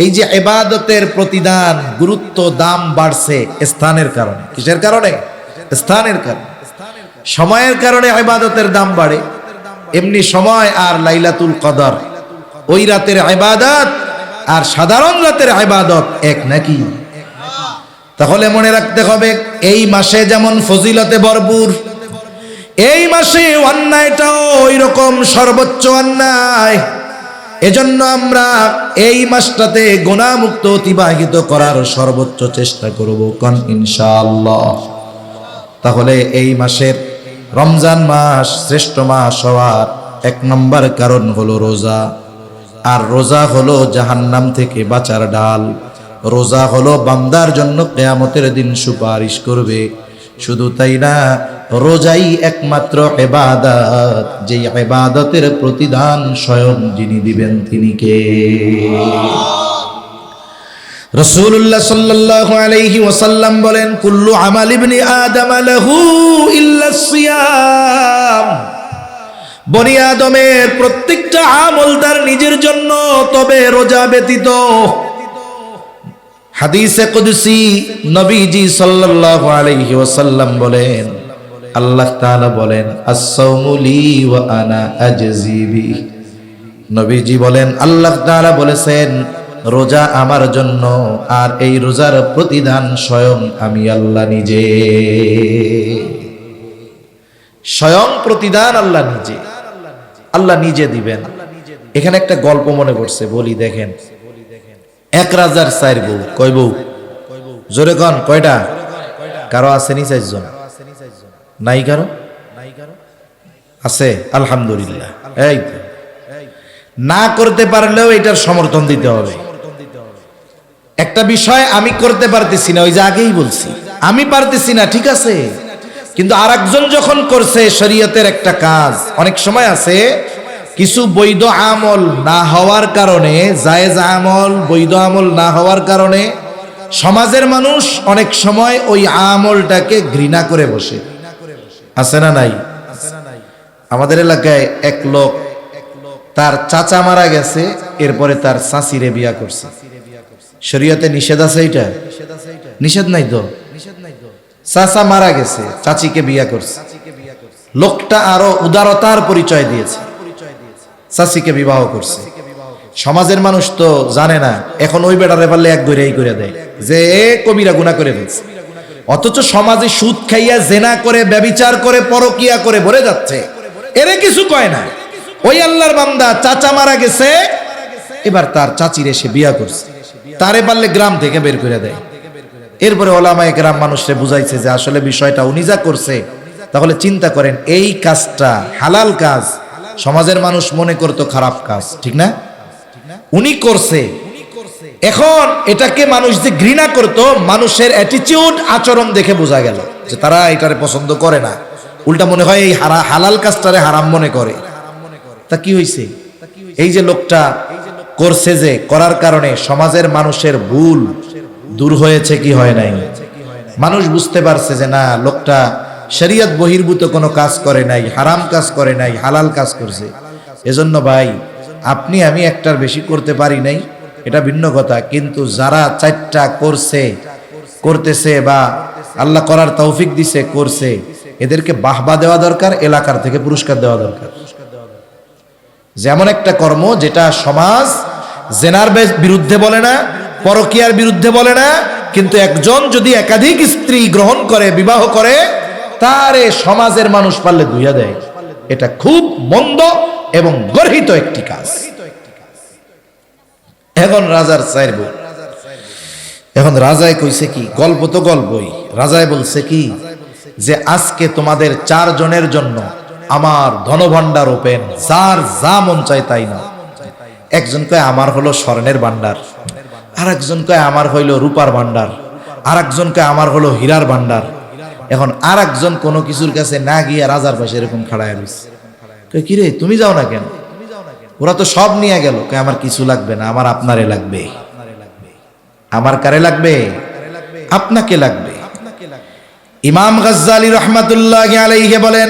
এই যে ইবাদতের প্রতিদান, গুরুত্ব, দাম বাড়ছে স্থানের কারণে। কিসের কারণে? স্থানের কারণে। সময়ের কারণে ইবাদতের দাম বাড়ে। এমনি সময় আর লাইলাতুল কদর, ওই রাতের ইবাদত আর সাধারণ রাতের ইবাদত এক নাকি? তাহলে মনে রাখতে হবে এই মাসে যেমন ফজিলতে ভরপুর, এই মাসে অন্যায়টাও ওই রকম সর্বোচ্চ অন্যায়। এজন্য আমরা এই মাসটাতে গুনাহমুক্ত অতিবাহিত করার সর্বোচ্চ চেষ্টা করব কোন ইনশাআল্লাহ। তাহলে এই মাসের রমজান মাস শ্রেষ্ঠ মাস হওয়ার 1 নম্বর কারণ হলো রোজা। আর রোজা হলো জাহান্নাম থেকে বাঁচার ডাল। রোজা হলো বান্দার জন্য কিয়ামতের দিন সুপারিশ করবে। শুধু তাই না, রোজাই একমাত্র ইবাদত, যেই ইবাদতের প্রতিদান স্বয়ং যিনি দিবেন তিনি কে? রাসূলুল্লাহ সাল্লাল্লাহু আলাইহি ওয়াসাল্লাম বলেন কুল্লু আমাল ইবনি আদম লাহু ইল্লা সিয়াম, বনি আদমের প্রত্যেকটা আমল তার নিজের জন্য, তবে রোজা ব্যতীত। হাদিসে কুদসি নবীজি সাল্লাল্লাহু আলাইহি ওয়াসাল্লাম বলেন, আল্লাহ তাআলা বলেন আস-সাওমু লি ওয়া আনা আজজি বি। নবীজি বলেন আল্লাহ তাআলা বলেছেন রোজা আমার জন্য, আর এই রোজার প্রতিদান স্বয়ং আমি আল্লাহ নিজে। স্বয়ং প্রতিদান আল্লাহ নিজে, আল্লাহ নিজে দিবেন। এখানে একটা গল্প মনে পড়ছে, বলি দেখেন। এক রাজার 4 বউ। কয় বউ? জোরে কন, কয়টা? কারো আসেনি 4 জন? নাই কারো? আছে? আলহামদুলিল্লাহ। এই না করতে পারলেও এটার সমর্থন দিতে হবে। একটা বিষয় আমি করতে পারতেছি না, ওই যে আগেই বলছি আমি পারতেছি না, ঠিক আছে, কিন্তু আরেকজন যখন করছে শরীয়তের একটা কাজ, অনেক সময় আছে কিছু বৈধ আমল না হওয়ার কারণে, জায়েজ আমল বৈধ আমল না হওয়ার কারণে সমাজের মানুষ অনেক সময় ওই আমলটাকে ঘৃণা করে বসে। আছে না নাই? আমাদের এলাকায় এক লোক, তার চাচা মারা গেছে, এরপরে তার চাচিরে বিয়া করছে। শরীয়তে নিষেধ আছে এটা? নিষেধ নাই তো। চাচা মারা গেছে, চাচিকে বিয়া করছে। লোকটা আরো উদারতার পরিচয় দিয়েছে, চাচিকে বিবাহ করছে। সমাজের মানুষ তো জানে না, এখন ওই বেটারে পারলে এক গইরাই করে দেয় যে এ কবিরা গুনাহ করে ফেলছে। অথচ সমাজে সুদ খাইয়া জেনা করে, ব্যভিচার করে, পরকিয়া করে ভরে যাচ্ছে, এরে কিছু কয় না। ওই আল্লাহর বান্দা চাচা মারা গেছে, এবার তার চাচির এসে বিয়া করছে, তারে পারলে গ্রাম থেকে বের করে দেয়। এরপরে ওলামায়ে কেরাম মানুষরে বুঝাইছে যে আসলে বিষয়টা উনি যা করছে, তাহলে চিন্তা করেন এই কাজটা হালাল কাজ, সমাজের মানুষ মনে করতো খারাপ কাজ, ঠিক না? উনি করছে। এখন এটাকে মানুষ যে ঘৃণা করতো, মানুষের অ্যাটিটিউড, আচরণ দেখে বোঝা গেল যে তারা এটারে পছন্দ করে না, উল্টা মনে হয় এই হালাল কাজটারে হারাম মনে করে। তা কি হইছে? এই যে লোকটা করছে, যে করার কারণে সমাজের মানুষের ভুল দূর হয়েছে কি হয় নাই? মানুষ বুঝতে পারছে যে না, লোকটা শরীয়ত বহির্ভূত কোনো কাজ করে নাই, হারাম কাজ করে নাই, হালাল কাজ করছে। এজন্য ভাই, আপনি আমি একটার বেশি করতে পারি নাই, এটা ভিন্ন কথা, কিন্তু যারা চারটা করছে, করতেছে, বা আল্লাহ করার তৌফিক দিছে, করছে, এদেরকে বাহবা দেওয়া দরকার, এলাকার থেকে পুরস্কার দেওয়া দরকার। যেমন একটা কর্ম যেটা সমাজ জেনার বিরুদ্ধে বলে না, পরকীয়ার বিরুদ্ধে বলে না, কিন্তু একজন যদি একাধিক স্ত্রী গ্রহণ করে, বিবাহ করে, তারে সমাজের মানুষ পারলে ধুইয়া দেয়, এটা খুব মন্দ এবং গর্হিত একটি কাজ। এখন রাজার চাইর বউ, এখন রাজায় কইছে কি, গল্প তো গল্পই, রাজায় বলছে কি যে আজকে তোমাদের 4 জনের জন্য আমার ধনভাণ্ডার ওপেন, যার যা মন চায় তাই না। একজন কয় আমার হলো স্বর্ণের ভাণ্ডার, আর একজন কয় আমার হইলো রূপার ভাণ্ডার, আর একজন কয় আমার হলো হীরার ভাণ্ডার। এখন আর একজন কোনো কিছুর কাছে না গিয়ে রাজার পাশে এরকম খাড়ায় রয়েছে, কয় কিরে তুমি যাও না কেন? ওরা তো সব নিয়ে গেল। কয় আমার কিছু লাগবে না, আমার আপনারে লাগবে। আমার কারে লাগবে? আপনাকে লাগবে। ইমাম গাজ্জালী রাহমাতুল্লাহি আলাইহি বলেন,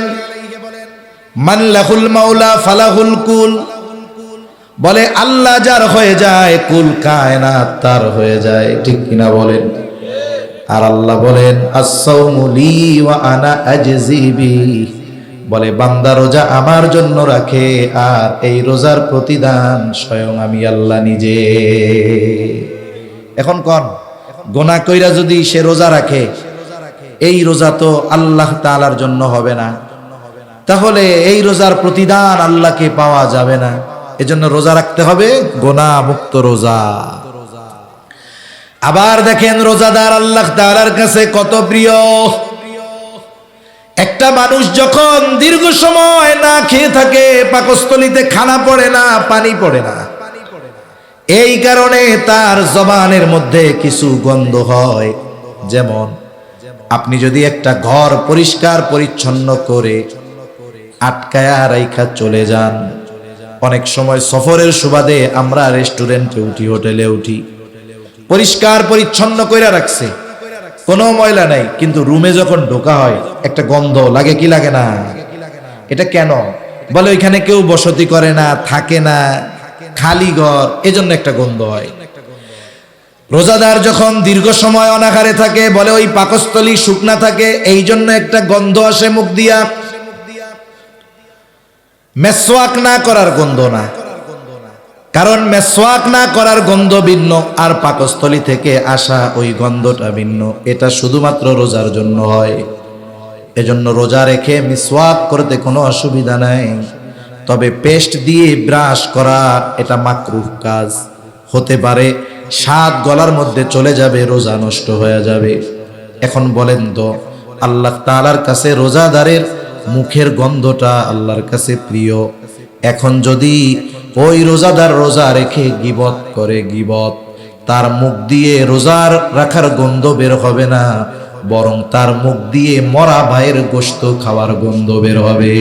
মান লাহুল মাওলা ফালাহুল কুল, বলে আল্লাহ যার হয়ে যায়, কুল কায়নাত তার হয়ে যায়, ঠিক কিনা বলেন? আর আল্লাহ বলেন আস-সাওমু লি ওয়া আনা আজজি বি, বলে বান্দা রোজা আমার জন্য রাখে, আর এই রোজার প্রতিদান স্বয়ং আমি আল্লাহ নিজে। এখন কোন গোনা কইরা যদি সে রোজা রাখে, এই রোজা তো আল্লাহ তাআলার জন্য হবে না, তাহলে এই রোজার প্রতিদান আল্লাহকে পাওয়া যাবে না। এজন্য রোজা রাখতে হবে, গোনা মুক্ত রোজা। আবার দেখেন রোজাদার আল্লাহ তাআলার কাছে কত প্রিয়। একটা মানুষ যখন দীর্ঘ সময় না খেয়ে থাকে, পাকস্থলীতে খানা পড়ে না, পানি পড়ে না, এই কারণে তার জবানের মধ্যে কিছু গন্ধ হয়। যেমন আপনি যদি একটা ঘর পরিষ্কার পরিচ্ছন্ন করে আটকায়া রাইখা চলে যান, অনেক সময় সফরের সুবাদে আমরা রেস্টুরেন্টে উঠি, হোটেলে উঠি, পরিষ্কার পরিচ্ছন্ন কইরা রাখছে, কোনো ময়লা নাই, কিন্তু রুমে যখন ঢোকা হয় একটা গন্ধ লাগে, কি লাগে না? এটা কেন? বলে ওইখানে কেউ বসতি করে না, থাকে না, খালি ঘর, এজন্য একটা গন্ধ হয়। রোজাদার যখন দীর্ঘ সময় অনাহারে থাকে, বলে ওই পাকস্থলী শুকনা থাকে, এই জন্য একটা গন্ধ আসে মুখ দিয়া। মেসওয়াক না করার গন্ধ না, কারণ মেসওয়াক না করার গন্ধ ভিন্ন, আর পাকস্থলী থেকে আসা ওই গন্ধটা ভিন্ন। এটা শুধুমাত্র রোজার জন্য হয়। এজন্য রোজা রেখে মিসওয়াক করতে কোনো অসুবিধা নাই, তবে পেস্ট দিয়ে ব্রাশ করা এটা মাকরুহ কাজ হতে পারে, স্বাদ গলার মধ্যে চলে যাবে, রোজা নষ্ট হয়ে যাবে। এখন বলেন তো, আল্লাহ তাআলার কাছে রোজাদারের মুখের গন্ধটা আল্লাহর কাছে প্রিয়। এখন যদি ওই রোজাদার রোজা রেখে গীবত করে, গীবত, তার মুখ দিয়ে রোজার রাখার গন্ধ বের হবে না, বরং তার মুখ দিয়ে মরা ভাইয়ের গোশত খাওয়ার গন্ধ বের হবে।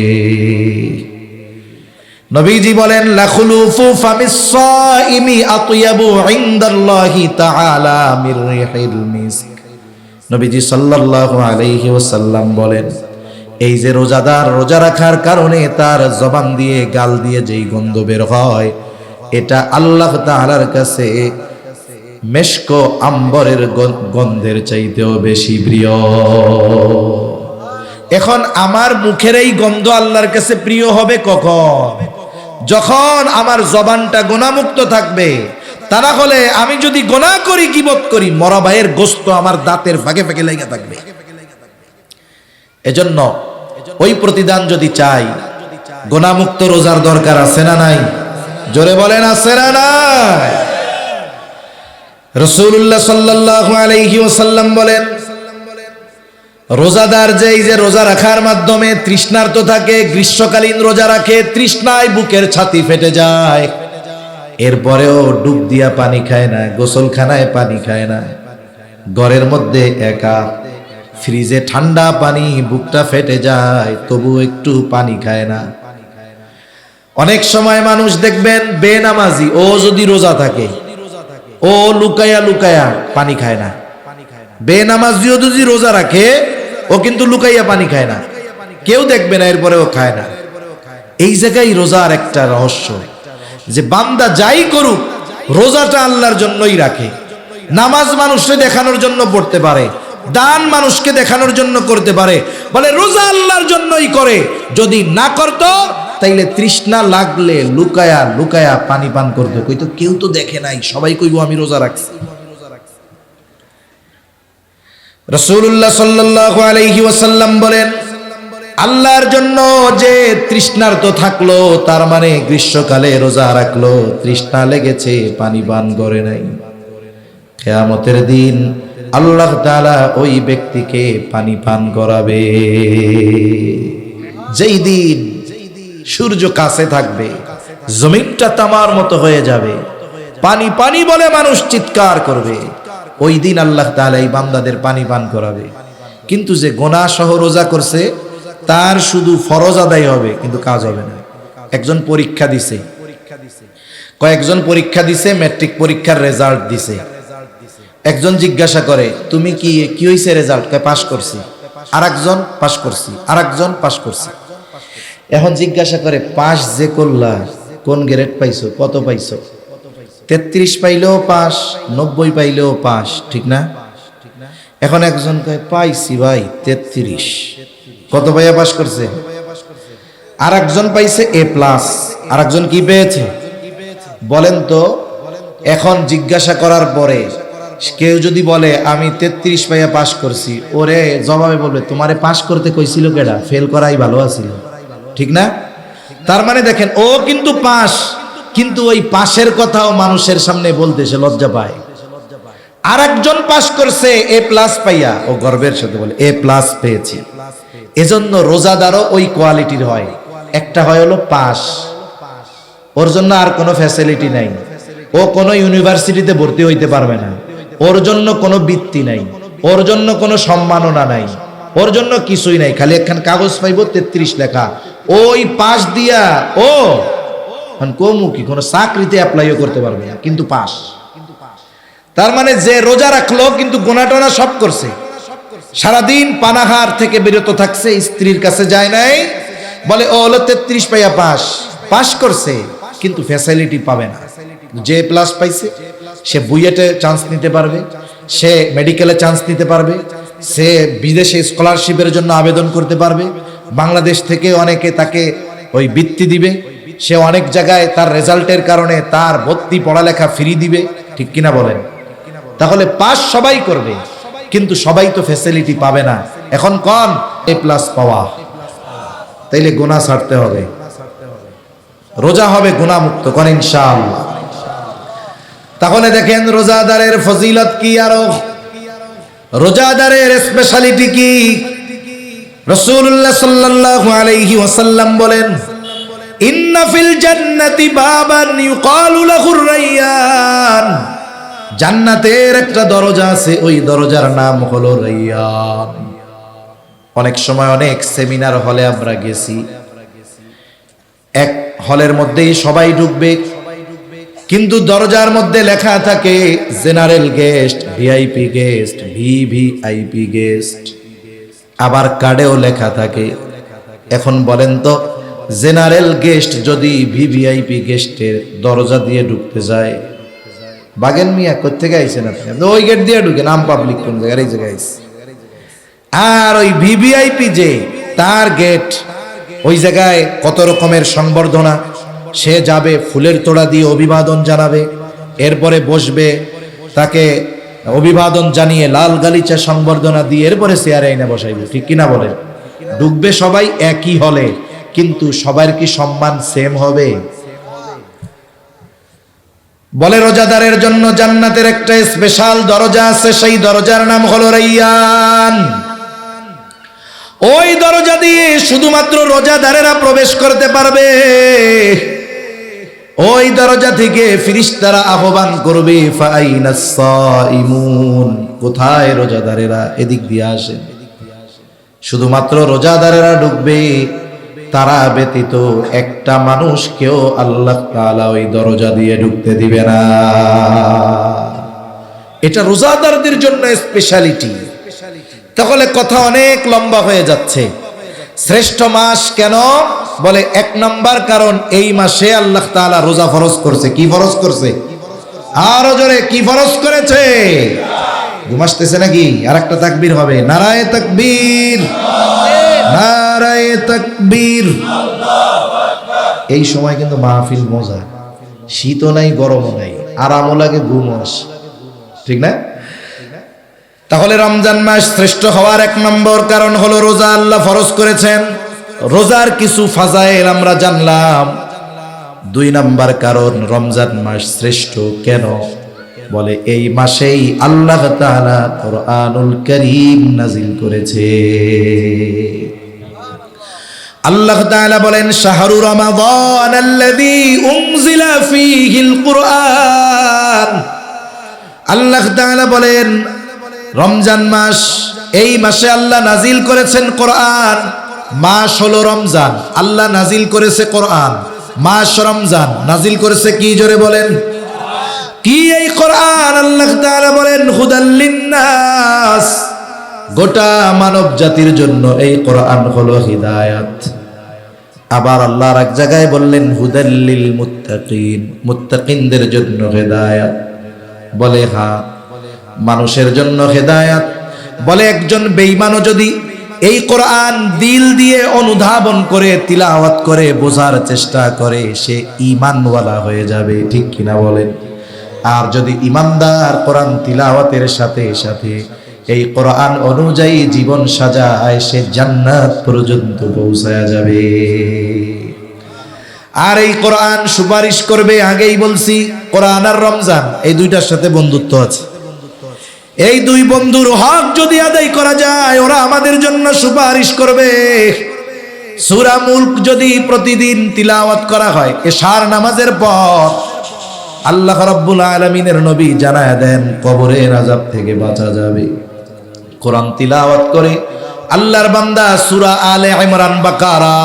নবীজি বলেন লাখুলুফু ফামিস সাইমি আতয়াবু ইনদাল্লাহি তাআলা মির রিহিল মিস্ক। নবীজি সাল্লাল্লাহু আলাইহি ওয়াসাল্লাম বলেন, এই যে রোজাদার রোজা রাখার কারণে তার জবান দিয়ে গাল দিয়ে যেই গন্ধ বের হয়, এটা আল্লাহ তাআলার কাছে মেশক আম্বরের গন্ধের চাইতেও বেশি প্রিয়। এখন আমার মুখের এই গন্ধ আল্লাহর কাছে প্রিয় হবে কখন? যখন আমার জবানটা গুনাহমুক্ত থাকবে। তা না হলে আমি যদি গুনাহ করি, গীবত করি, মরা ভাইয়ের গোশত আমার দাঁতের ফাঁকে ফাঁকে লেগে থাকবে। এজন্য ওই প্রতিদান যদি চাই, গুনাহমুক্ত রোজার দরকার আছে না নাই? জোরে বলেন আছে না নাই? রাসূলুল্লাহ সাল্লাল্লাহু আলাইহি ওয়াসাল্লাম বলেন, রোজাদার যেই যে রোজা রাখার মাধ্যমে তৃষ্ণার্ত থাকে, গ্রীষ্মকালীন রোজা রাখে, তৃষ্ণায় বুকের ছাতি ফেটে যায়, এরপরেও ডুব দিয়া পানি খায় না, গোসলখানায় পানি খায় না, ঘরের মধ্যে একা, ফ্রিজে ঠান্ডা পানি, বুকটা ফেটে যায়, তবু একটু পানি খায় না। অনেক সময় মানুষ দেখবেন বেনামাজি, ও যদি রোজা থাকে, ও লুকায়া লুকায়া পানি খায় না। বেনামাজিও যদি রোজা রাখে, ও কিন্তু লুকাইয়া পানি খায় না, কেউ দেখবে না, এরপরেও খায় না। এই জায়গায় রোজার একটা রহস্য, যে বান্দা যাই করুক রোজাটা আল্লাহর জন্যই রাখে। নামাজ মানুষকে দেখানোর জন্য পড়তে পারে, দান মানুষকে দেখানোর জন্য করতে পারে, বলে রোজা আল্লাহর জন্যই করে। যদি না করত তাইলে তৃষ্ণা লাগলে লুকায়া লুকায়া পানি পান করতো, কইতো কেউ তো দেখে নাই, সবাই কইবো আমি রোজা রাখছি। রাসূলুল্লাহ সাল্লাল্লাহু আলাইহি ওয়াসাল্লাম বলেন, আল্লাহর জন্য যে তৃষ্ণার্ত থাকলো, তার মানে গ্রীষ্মকালে রোজা রাখলো, তৃষ্ণা লেগেছে, পানি পান করে নাই, কিয়ামতের দিন আল্লাহ তাআলা ওই ব্যক্তিকে পানি পান করাবে। যেই দিন সূর্য কাছে থাকবে, জমিনটা তামার মতো হয়ে যাবে, পানি পানি বলে মানুষ চিৎকার করবে, ওই দিন আল্লাহ তাআলা এই বান্দাদের পানি পান করাবে। কিন্তু যে গুনাহ সহ রোজা করছে, তার শুধু ফরজ আদায় হবে, কিন্তু কাজ হবে না। একজন পরীক্ষা দিছে, কয়েকজন পরীক্ষা দিছে, ম্যাট্রিক পরীক্ষার রেজাল্ট দিছে। একজন জিজ্ঞাসা করে, তুমি কি হইছে রেজাল্ট? কয় পাস করছি। আরেকজন পাস করছি, আরেকজন পাস করছি। এখন জিজ্ঞাসা করে, পাস যে করলা, কোন গ্রেড পাইছো, কত পাইছো? 33 পাইলেও পাস, 90 পাইলেও পাস, ঠিক না? এখন একজন কয়, পাইছি ভাই 33। কত পাইয়া পাস করছে? আরেকজন পাইছে A+। আরেকজন কি পেয়েছে বলেন তো? এখন জিজ্ঞাসা করার পরে কেউ যদি বলে আমি 33 পাইয়া পাস করছি, ওরে জবাবে বলবে, তোমারে পাস করতে কইছিল কেডা? ফেল করাই ভালো আছিল, ঠিক না? তার মানে দেখেন, ও কিন্তু পাস, কিন্তু ওই পাশের কথাও মানুষের সামনে বলতে সে লজ্জা পায়। আরেকজন পাস করছে A+ পাইয়া, ও গর্বের সাথে বলে A+ পেয়েছি। এজন্য রোজাদারও ওই কোয়ালিটির হয়। একটা হয় হলো পাস, ওর জন্য আর কোনো ফ্যাসিলিটি নাই, ও কোনো ইউনিভার্সিটিতে ভর্তি হইতে পারবে না, ওর জন্য কোনো বৃত্তি নাই, ওর জন্য কোনো সম্মাননা নাই, ওর জন্য কিছুই নাই, খালি একখান কাগজ পাইব 33 লেখা। ওই পাস দিয়া ও কমুকি কোনো চাকরিতে অ্যাপ্লাইও করতে পারবে না, কিন্তু পাস। তার মানে যে রোজা রাখলো কিন্তু গোনা টোনা সব করছে, সারাদিন পানাহার থেকে বিরত থাকছে, স্ত্রীর কাছে যায় নাই, বলে ও হলো 33 পাইয়া পাস, পাস করছে, কিন্তু ফ্যাসিলিটি পাবে না। যে প্লাস পাইছে সে বুয়েটে চান্স নিতে পারবে, সে মেডিকেলে চান্স নিতে পারবে, সে বিদেশে স্কলারশিপের জন্য আবেদন করতে পারবে, বাংলাদেশ থেকে অনেকে তাকে ওই বৃত্তি দিবে, সে অনেক জায়গায় তার রেজাল্টের কারণে তার ভর্তি পড়ালেখা ফ্রি দিবে, ঠিক কিনা বলেন? তাহলে পাস সবাই করবে, কিন্তু সবাই তো ফ্যাসিলিটি পাবে না। এখন কোন A+ পাওয়া, তাইলে গুনাহ ছাড়তে হবে, রোজা হবে গুনাহ মুক্ত, কোন ইনশাআল্লাহ। তাহলে দেখেন রোজাদারের ফজিলত কি, আরো রোজাদারের স্পেশালিটি কি? রাসূলুল্লাহ সাল্লাল্লাহু আলাইহি ওয়াসাল্লাম বলেন, ইন্না ফিল জান্নাতি বাবান ইউকালু লাহুর রায়্যান, জান্নাতের একটা দরজা আছে, ওই দরজার নাম হলো রায়্যান। অনেক সময় অনেক সেমিনার হলে আমরা গেছি, এক হলের মধ্যেই সবাই ঢুকবে, কিন্তু দরজার মধ্যে লেখা থাকে general guest, VIP guest, VVIP guest. আবার কার্ডেও লেখা থাকে এখন বলেন তো, জেনারেল গেস্ট যদি ভিভিআইপি গেস্টের দরজা দিয়ে ঢুকতে যায়, বাগেন মিয়া কোথেকে আইছেন আপনি? ওই গেট দিয়ে ঢুকে, নাম পাবলিক কোন জায়গায়, এই জায়গায় আইছে। আর ওই ভিভিআইপি যে তার গেট, ওই জায়গায় কত রকমের সংবর্ধনা, সে যাবে ফুলের তোড়া দিয়ে অভিবাদন জানাবে, এরপরে বসবে, তাকে অভিবাদন জানিয়ে লাল গালিচা সংবর্ধনা দিয়ে এরপরে চেয়ারে এনে বসাইবে, ঠিক কিনা বলেন? ঢুকবে সবাই একই হলে, কিন্তু সবার কি সম্মান সেম হবে? বলে রোজাদারের জন্য জান্নাতের একটা স্পেশাল দরজা আছে, সেই দরজার নাম হলো রাইয়ান। ওই দরজা দিয়ে শুধুমাত্র রোজাদারেরা প্রবেশ করতে পারবে। ওই দরজা থেকে ফেরেশতারা আহ্বান করবে, ফাআইনাস সাইমুন, কোথায় রোজাদারেরা, এদিক দিয়ে আসেন। শুধুমাত্র রোজাদারেরা ঢুকবে, তারা ব্যতীত একটা মানুষকেও আল্লাহ তাআলা ওই দরজা দিয়ে ঢুকতে দিবে না। এটা রোজাদারদের জন্য স্পেশালিটি। তাহলে কথা অনেক লম্বা হয়ে যাচ্ছে। শ্রেষ্ঠ মাস কেন? বলে এক নাম্বার কারণ এই মাসে আল্লাহ তাআলা রোজা ফরজ করছে। কি ফরজ করছে? আরো জোরে, কি ফরজ করেছে? ঘুম আসতেছে নাকি? আর একটা তাকবীর হবে, নারায়ে তাকবীর, নারায়ে তাকবীর। এই সময় কিন্তু মাহফিল মজা, শীতও নাই গরমও নাই, আরামও লাগে, ঘুমও আসে, ঠিক না? তাহলে রমজান মাস শ্রেষ্ঠ হওয়ার এক নম্বর কারণ হলো রোজা আল্লাহ ফরজ করেছেন। রোজার কিছু ফাজাইল আমরা জানলাম। দুই নাম্বার কারণ রমজান মাস শ্রেষ্ঠ কেন? বলে এই মাসেই আল্লাহ তাআলা কোরআনুল কারীম নাজিল করেছে। আল্লাহ তাআলা বলেন, শাহরু রমাদান আল্লাযী উনজিলা ফীহিল কুরআন। আল্লাহ তাআলা বলেন রমজান মাস, এই মাসে আল্লাহ নাজিল করেছেন কোরআন। মাস হলো রমজান, আল্লাহ নাজিল করেছে কোরআন। মাস রমজান, নাজিল করেছে কি? জোরে বলেন কি এই কোরআন? আল্লাহ তাআলা বলেন হুদাল লিন্নাস, গোটা মানব জাতির জন্য এই কোরআন হলো হিদায়াত। আবার আল্লাহ এক জায়গায় বললেন হুদাল লিল মুত্তাকিন, মুত্তাকিনদের জন্য হিদায়াত। বলে হ্যাঁ, মানুষের জন্য হেদায়াত। বলে একজন বেঈমানও যদি এই কোরআন দিল দিয়ে অনুধাবন করে, তিলাওয়াত করে, বোঝার চেষ্টা করে, সে ঈমানওয়ালা হয়ে যাবে, ঠিক কিনা বলেন? আর যদি ঈমানদার কোরআন তিলাওয়াতের সাথে সাথে এই কোরআন অনুযায়ী জীবন সাজায়, সে জান্নাত পর্যন্ত পৌঁছায়া যাবে। আর এই কোরআন সুপারিশ করবে। আগেই বলছি, কোরআন আর রমজান এই দুইটার সাথে বন্ধুত্ব আছে। এই দুই বন্ধুর হক যদি আদায় করা যায়, ওরা আমাদের জন্য সুপারিশ করবে। সূরা মুলক যদি প্রতিদিন তিলাওয়াত করা হয় এশার নামাজের পর, আল্লাহ রাব্বুল আলামিনের নবী জানায় দেন কবরের আযাব থেকে বাঁচা যাবে। কোরআন তিলাওয়াত করে আল্লাহর বান্দা সূরা আলে ইমরান, বাকারা,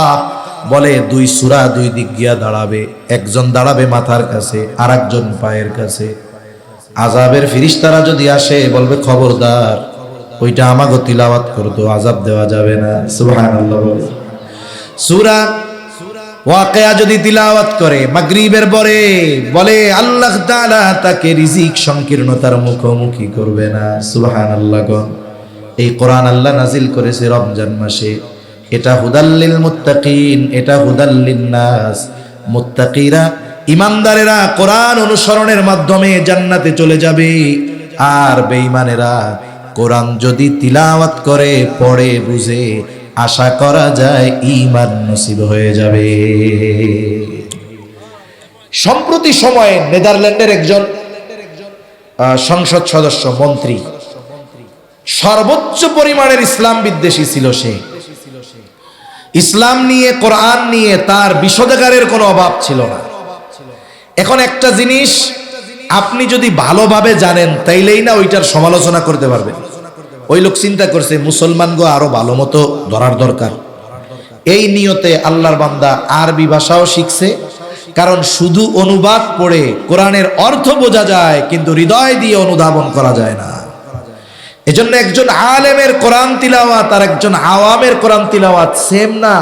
বলে দুই সূরা দুই দিক গিয়া দাঁড়াবে। একজন দাঁড়াবে মাথার কাছে, আর একজন পায়ের কাছে। আযাবের ফেরেশতারা যদি আসে, বলবে খবরদার, ওইটা আমাকে তিলাওয়াত করতো, আযাব দেওয়া যাবে না। সুবহানাল্লাহ। সূরা ওয়াকিয়া যদি তিলাওয়াত করে মাগরিবের পরে, বলে আল্লাহ তাআলা তাকে রিজিক সংকীর্ণতার মুখোমুখি করবে না। সুবহানাল্লাহ। এই কোরআন আল্লাহ নাজিল করেছে রমজান মাসে। এটা হুদাল লিল মুত্তাকিন, এটা হুদাল লিন্নাস। মুত্তাকিরা, ইমানদারেরা কোরআন অনুসরণের মাধ্যমে জান্নাতে চলে যাবে। আর বেঈমানেরা কোরআন যদি তিলাওয়াত করে, পড়ে, বুঝে, আশা করা যায় ঈমান নসিব হয়ে যাবে। সম্প্রতি সময়ে নেদারল্যান্ডের একজন সংসদ সদস্য, মন্ত্রী, সর্বোচ্চ পরিমাণের ইসলাম বিদ্বেষী ছিল। সে ইসলাম নিয়ে, কোরআন নিয়ে তার বিষোদাগারের কোনো অভাব ছিল না। এখন একটা জিনিস আপনি যদি ভালোভাবে জানেন, তাইলেই না ওইটার সমালোচনা করতে পারবেন। ওই লোক চিন্তা করছে মুসলমানগো আরো ভালো মতো ধরার দরকার। এই নিয়তে আল্লাহর বান্দা আরবি ভাষাও শিখছে, কারণ শুধু অনুবাদ পড়ে কোরআনের অর্থ বোঝা যায়, কিন্তু হৃদয় দিয়ে অনুধাবন করা যায় না। এজন্য একজন আলেমের কোরআন তিলাওয়াত আর একজন আওয়ামের কোরআন তিলাওয়াত সেম না।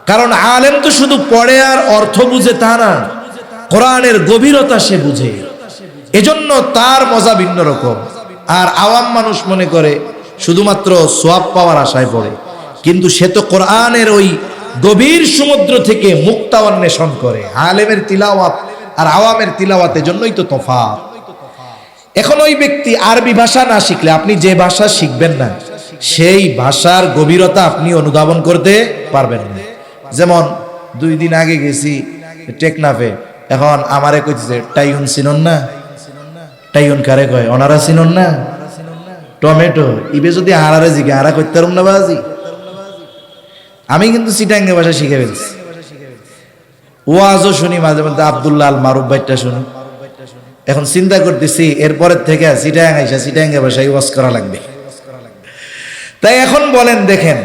কারণ আলেম তো শুধু পড়ে আর অর্থ বুঝে তা না, কোরআনের গভীরতা সে বুঝে, এজন্য তার মজা ভিন্ন রকম। আর আওয়াম মানুষ মনে করে শুধুমাত্র সোয়াব পাওয়ার আশায় পড়ে, কিন্তু সে তো কোরআনের ওই গভীর সমুদ্র থেকে মুক্তা অন্বেষণ করে। আলেমের তিলাওয়াত আর আওয়ামের তিলাওয়াত, এজন্যই তো তফাৎ। এখন ওই ব্যক্তি আরবি ভাষা না শিখলে, আপনি যে ভাষা শিখবেন না সেই ভাষার গভীরতা আপনি অনুধাবন করতে পারবেন না। যেমন 2 দিন আগে গেছি টেকনাফে, এখন আমারে কইতেছে টাইউন চিনন না? টাইউন কারে কয়? ওনারা চিনন না? টমেটো ইবে যদি আড়ারে জিগে আড়া করতে পারুম না বাজি। আমি কিন্তু চিটাঙ্গে ভাষা শিখে ফেলছি, ওয়াজও শুনি মাঝে মধ্যে, আব্দুল্লাহ আল মারুফ ভাইটা শুনি। এখন চিন্তা করতেছি এরপরের থেকে চিটাং আইসা চিটাঙ্গে ভাষায় ওয়াজ করা লাগবে। তাই এখন বলেন, দেখেন,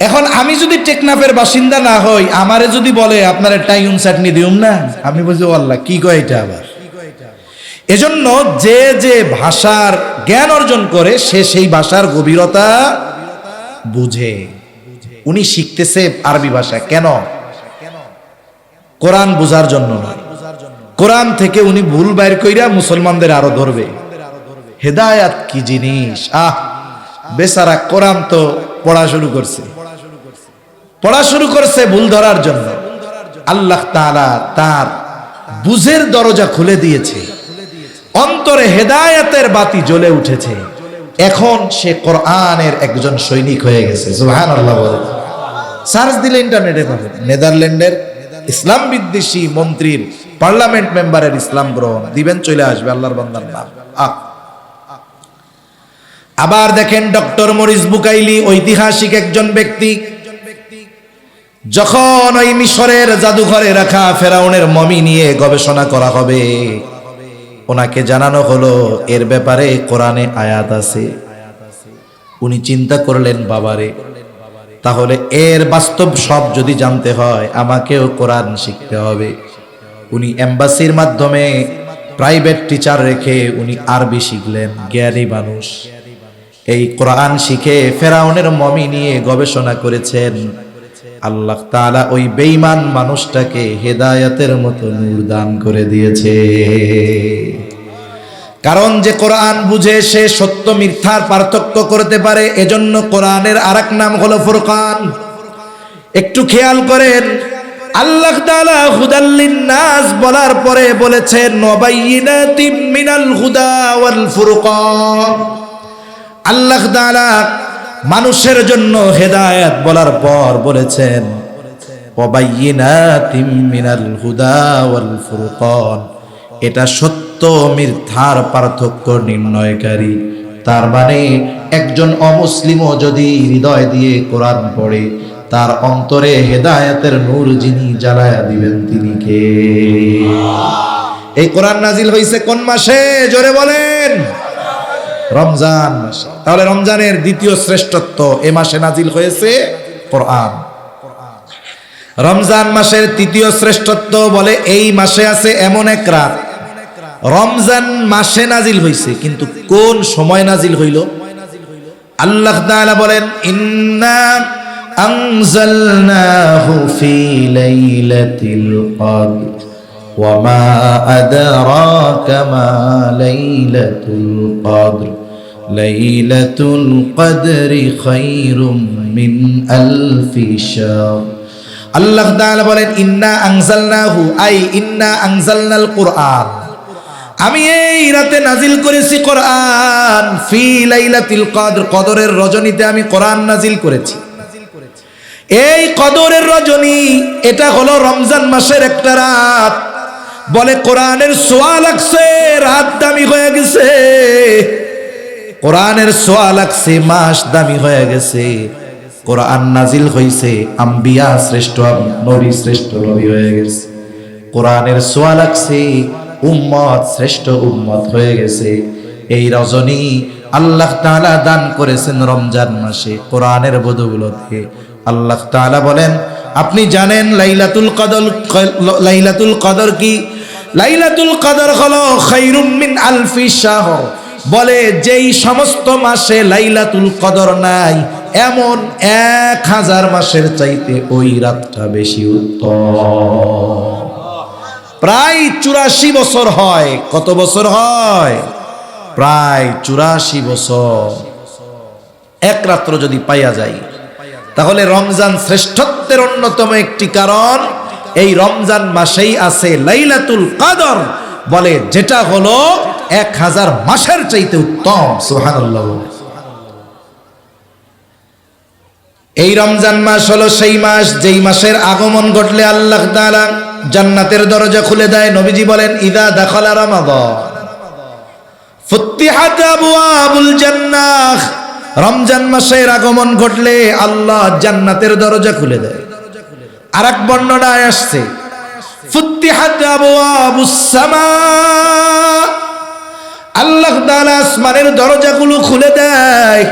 এখন আমি যদি টেকনাফের বাসিন্দা না হই, আমারে যদি বলে আপনারা টাইউন চাটনি দিউম না, আমি বলছি আল্লাহ কি কয় এটা আবার। এজন্য যে যে ভাষার জ্ঞান অর্জন করে সে সেই ভাষার গভীরতা বুঝে। উনি শিখতেছে আরবি ভাষা কেন? কোরআন বুঝার জন্য নয়, কোরআন থেকে উনি ভুল বাইর কইরা মুসলমানদের আরো ধরবে। হেদায়াত কি জিনিস! বেচারা কোরআন তো পড়া শুরু করছে ভুল ধরার জন্য। আল্লাহ তাআলা তার বুঝের দরজা খুলে দিয়েছে, অন্তরে হেদায়েতের বাতি জ্বলে উঠেছে। এখন সে কোরআনের একজন সৈনিক হয়ে গেছে। সুবহানাল্লাহ বলে সার্চ দিলে ইন্টারনেটে পাবেন। নেদারল্যান্ডের ইসলাম বিদ্বেষী মন্ত্রীর পার্লামেন্ট মেম্বারের ইসলাম গ্রহণ দিবেন, চলে আসবে আল্লাহর বান্দার নাম। আবার দেখেন ডক্টর মরিস বুকাইলি, ঐতিহাসিক একজন ব্যক্তি, যখন ওই মিশরের জাদুঘরে রাখা ফেরাউনের মমি নিয়ে গবেষণা করা হবে, ওনাকে জানানো হলো এর ব্যাপারে কোরআনে আয়াত আছে। উনি চিন্তা করলেন, বাবারে, তাহলে এর বাস্তব সব যদি জানতে হয় আমাকেও কোরআন শিখতে হবে। উনি এম্বাসির মাধ্যমে প্রাইভেট টিচার রেখে উনি আরবি শিখলেন। জ্ঞানী মানুষ, এই কোরআন শিখে ফেরাউনের মমি নিয়ে গবেষণা করেছেন। আল্লাহ তাআলা ওই বেঈমান মানুষটাকে হেদায়েতের মতো নূর দান করে দিয়েছে। কারণ যে কোরআন বুঝে সে সত্য মিথ্যার পার্থক্য করতে পারে। এজন্য কোরআনের আরেক নাম হলো ফুরকান। একটু খেয়াল করেন, আল্লাহ তাআলা হুদাল লিন-নাস বলার পরে বলেছেন ওয়াবাইয়িনাতিম মিনাল হুদা ওয়াল ফুরকান। আল্লাহ তাআলা মানুষের জন্য হেদায়েত বলার পর বলেছেন ওয়াবাইয়িনাতিম মিনাল হুদা ওয়াল ফুরকান, এটা সত্য মিথ্যার পার্থক্য নির্ণয়কারী। তার মানে একজন অমুসলিমও যদি হৃদয় দিয়ে কোরআন পড়ে, তার অন্তরে হেদায়েতের নূর যিনি জ্বালায়া দিবেন তিনি কে? এই কোরআন নাজিল হয়েছে কোন মাসে? জোরে বলেন। রমজান মাসে। তাহলে রমজানের দ্বিতীয় শ্রেষ্ঠত্ব এ মাসে নাজিল হয়েছে কোরআন। রমজান মাসের তৃতীয় শ্রেষ্ঠত্ব বলে এই মাসে আছে এমন এক রাত। রমজান মাসে নাজিল হইছে, কিন্তু কোন সময় নাজিল হইল? আল্লাহ তাআলা বলেন ইন্না আনজালনাহু ফি লাইলাতিল কদর ওয়া মা আদরাকা মা লাইলাতুল কদর লাইলাতুল কদরি খায়রুম মিন আলফি শাহর। আল্লাহ তাআলা বলেন ইন্না আনজালনাহু, আই ইন্না আনজালনাল কুরআন, আমি এই রাতে নাজিল করেছি কোরআন। ফি লাইলাতিল কদর, কদরের রজনীতে আমি কোরআন নাজিল করেছি। এই কদরের রজনী এটা হলো রমজান মাসের একটা রাত। বলে কোরআনের ছোঁয়া লাগছে, রাত দামি হয়ে গেছে। কোরআনের ছোঁয়া লাগছে, মাস দামি হয়ে গেছে। কোরআন নাজিল হইছে, আম্বিয়া শ্রেষ্ঠ নবী শ্রেষ্ঠ নবী হয়ে গেছে। কোরআনের ছোঁয়া লাগছে, উম্মত শ্রেষ্ঠ উম্মত হয়ে গেছে। এই রজনী আল্লাহ তাআলা দান করেছেন রমজান মাসে কোরআনের বদৌলতে। আল্লাহ তাআলা বলেন আপনি জানেন লাইলাতুল কদর, লাইলাতুল কদর কি? লাইলাতুল কদর হলো খায়রুম মিন আলফি শাহর। বলে যেই সমস্ত মাসে লাইলাতুল কদর নাই এমন 1000 মাসের চাইতে ওই রাতটা বেশি উত্তম। প্রায় 84 বছর হয়। কত বছর হয়? প্রায় 84 বছর। এক রাত্র যদি পাইয়া যায়, তাহলে রমজান শ্রেষ্ঠত্বের অন্যতম একটি কারণ এই রমজান মাসেই আছে লাইলাতুল কদর, বলে যেটা হলো 1000 মাসের চাইতে উত্তম। সুবহানাল্লাহ। এই রমজান মাস হলো সেই মাস যেই মাসের আগমন ঘটলে আল্লাহ তাআলা জান্নাতের দরজা খুলে দেয়। নবীজি বলেন, ইদা দাখালা রমাদান ফুতিহাত আবওয়াবুল জান্নাহ। রমজান মাসের আগমন ঘটলে আল্লাহ জান্নাতের দরজা খুলে দেয়। আরেক বর্ণনায় আসছে ফুতিহাত আবওয়াবুস সামা, আল্লাহ তাআলা আসমানের দরজাগুলো খুলে দেয়।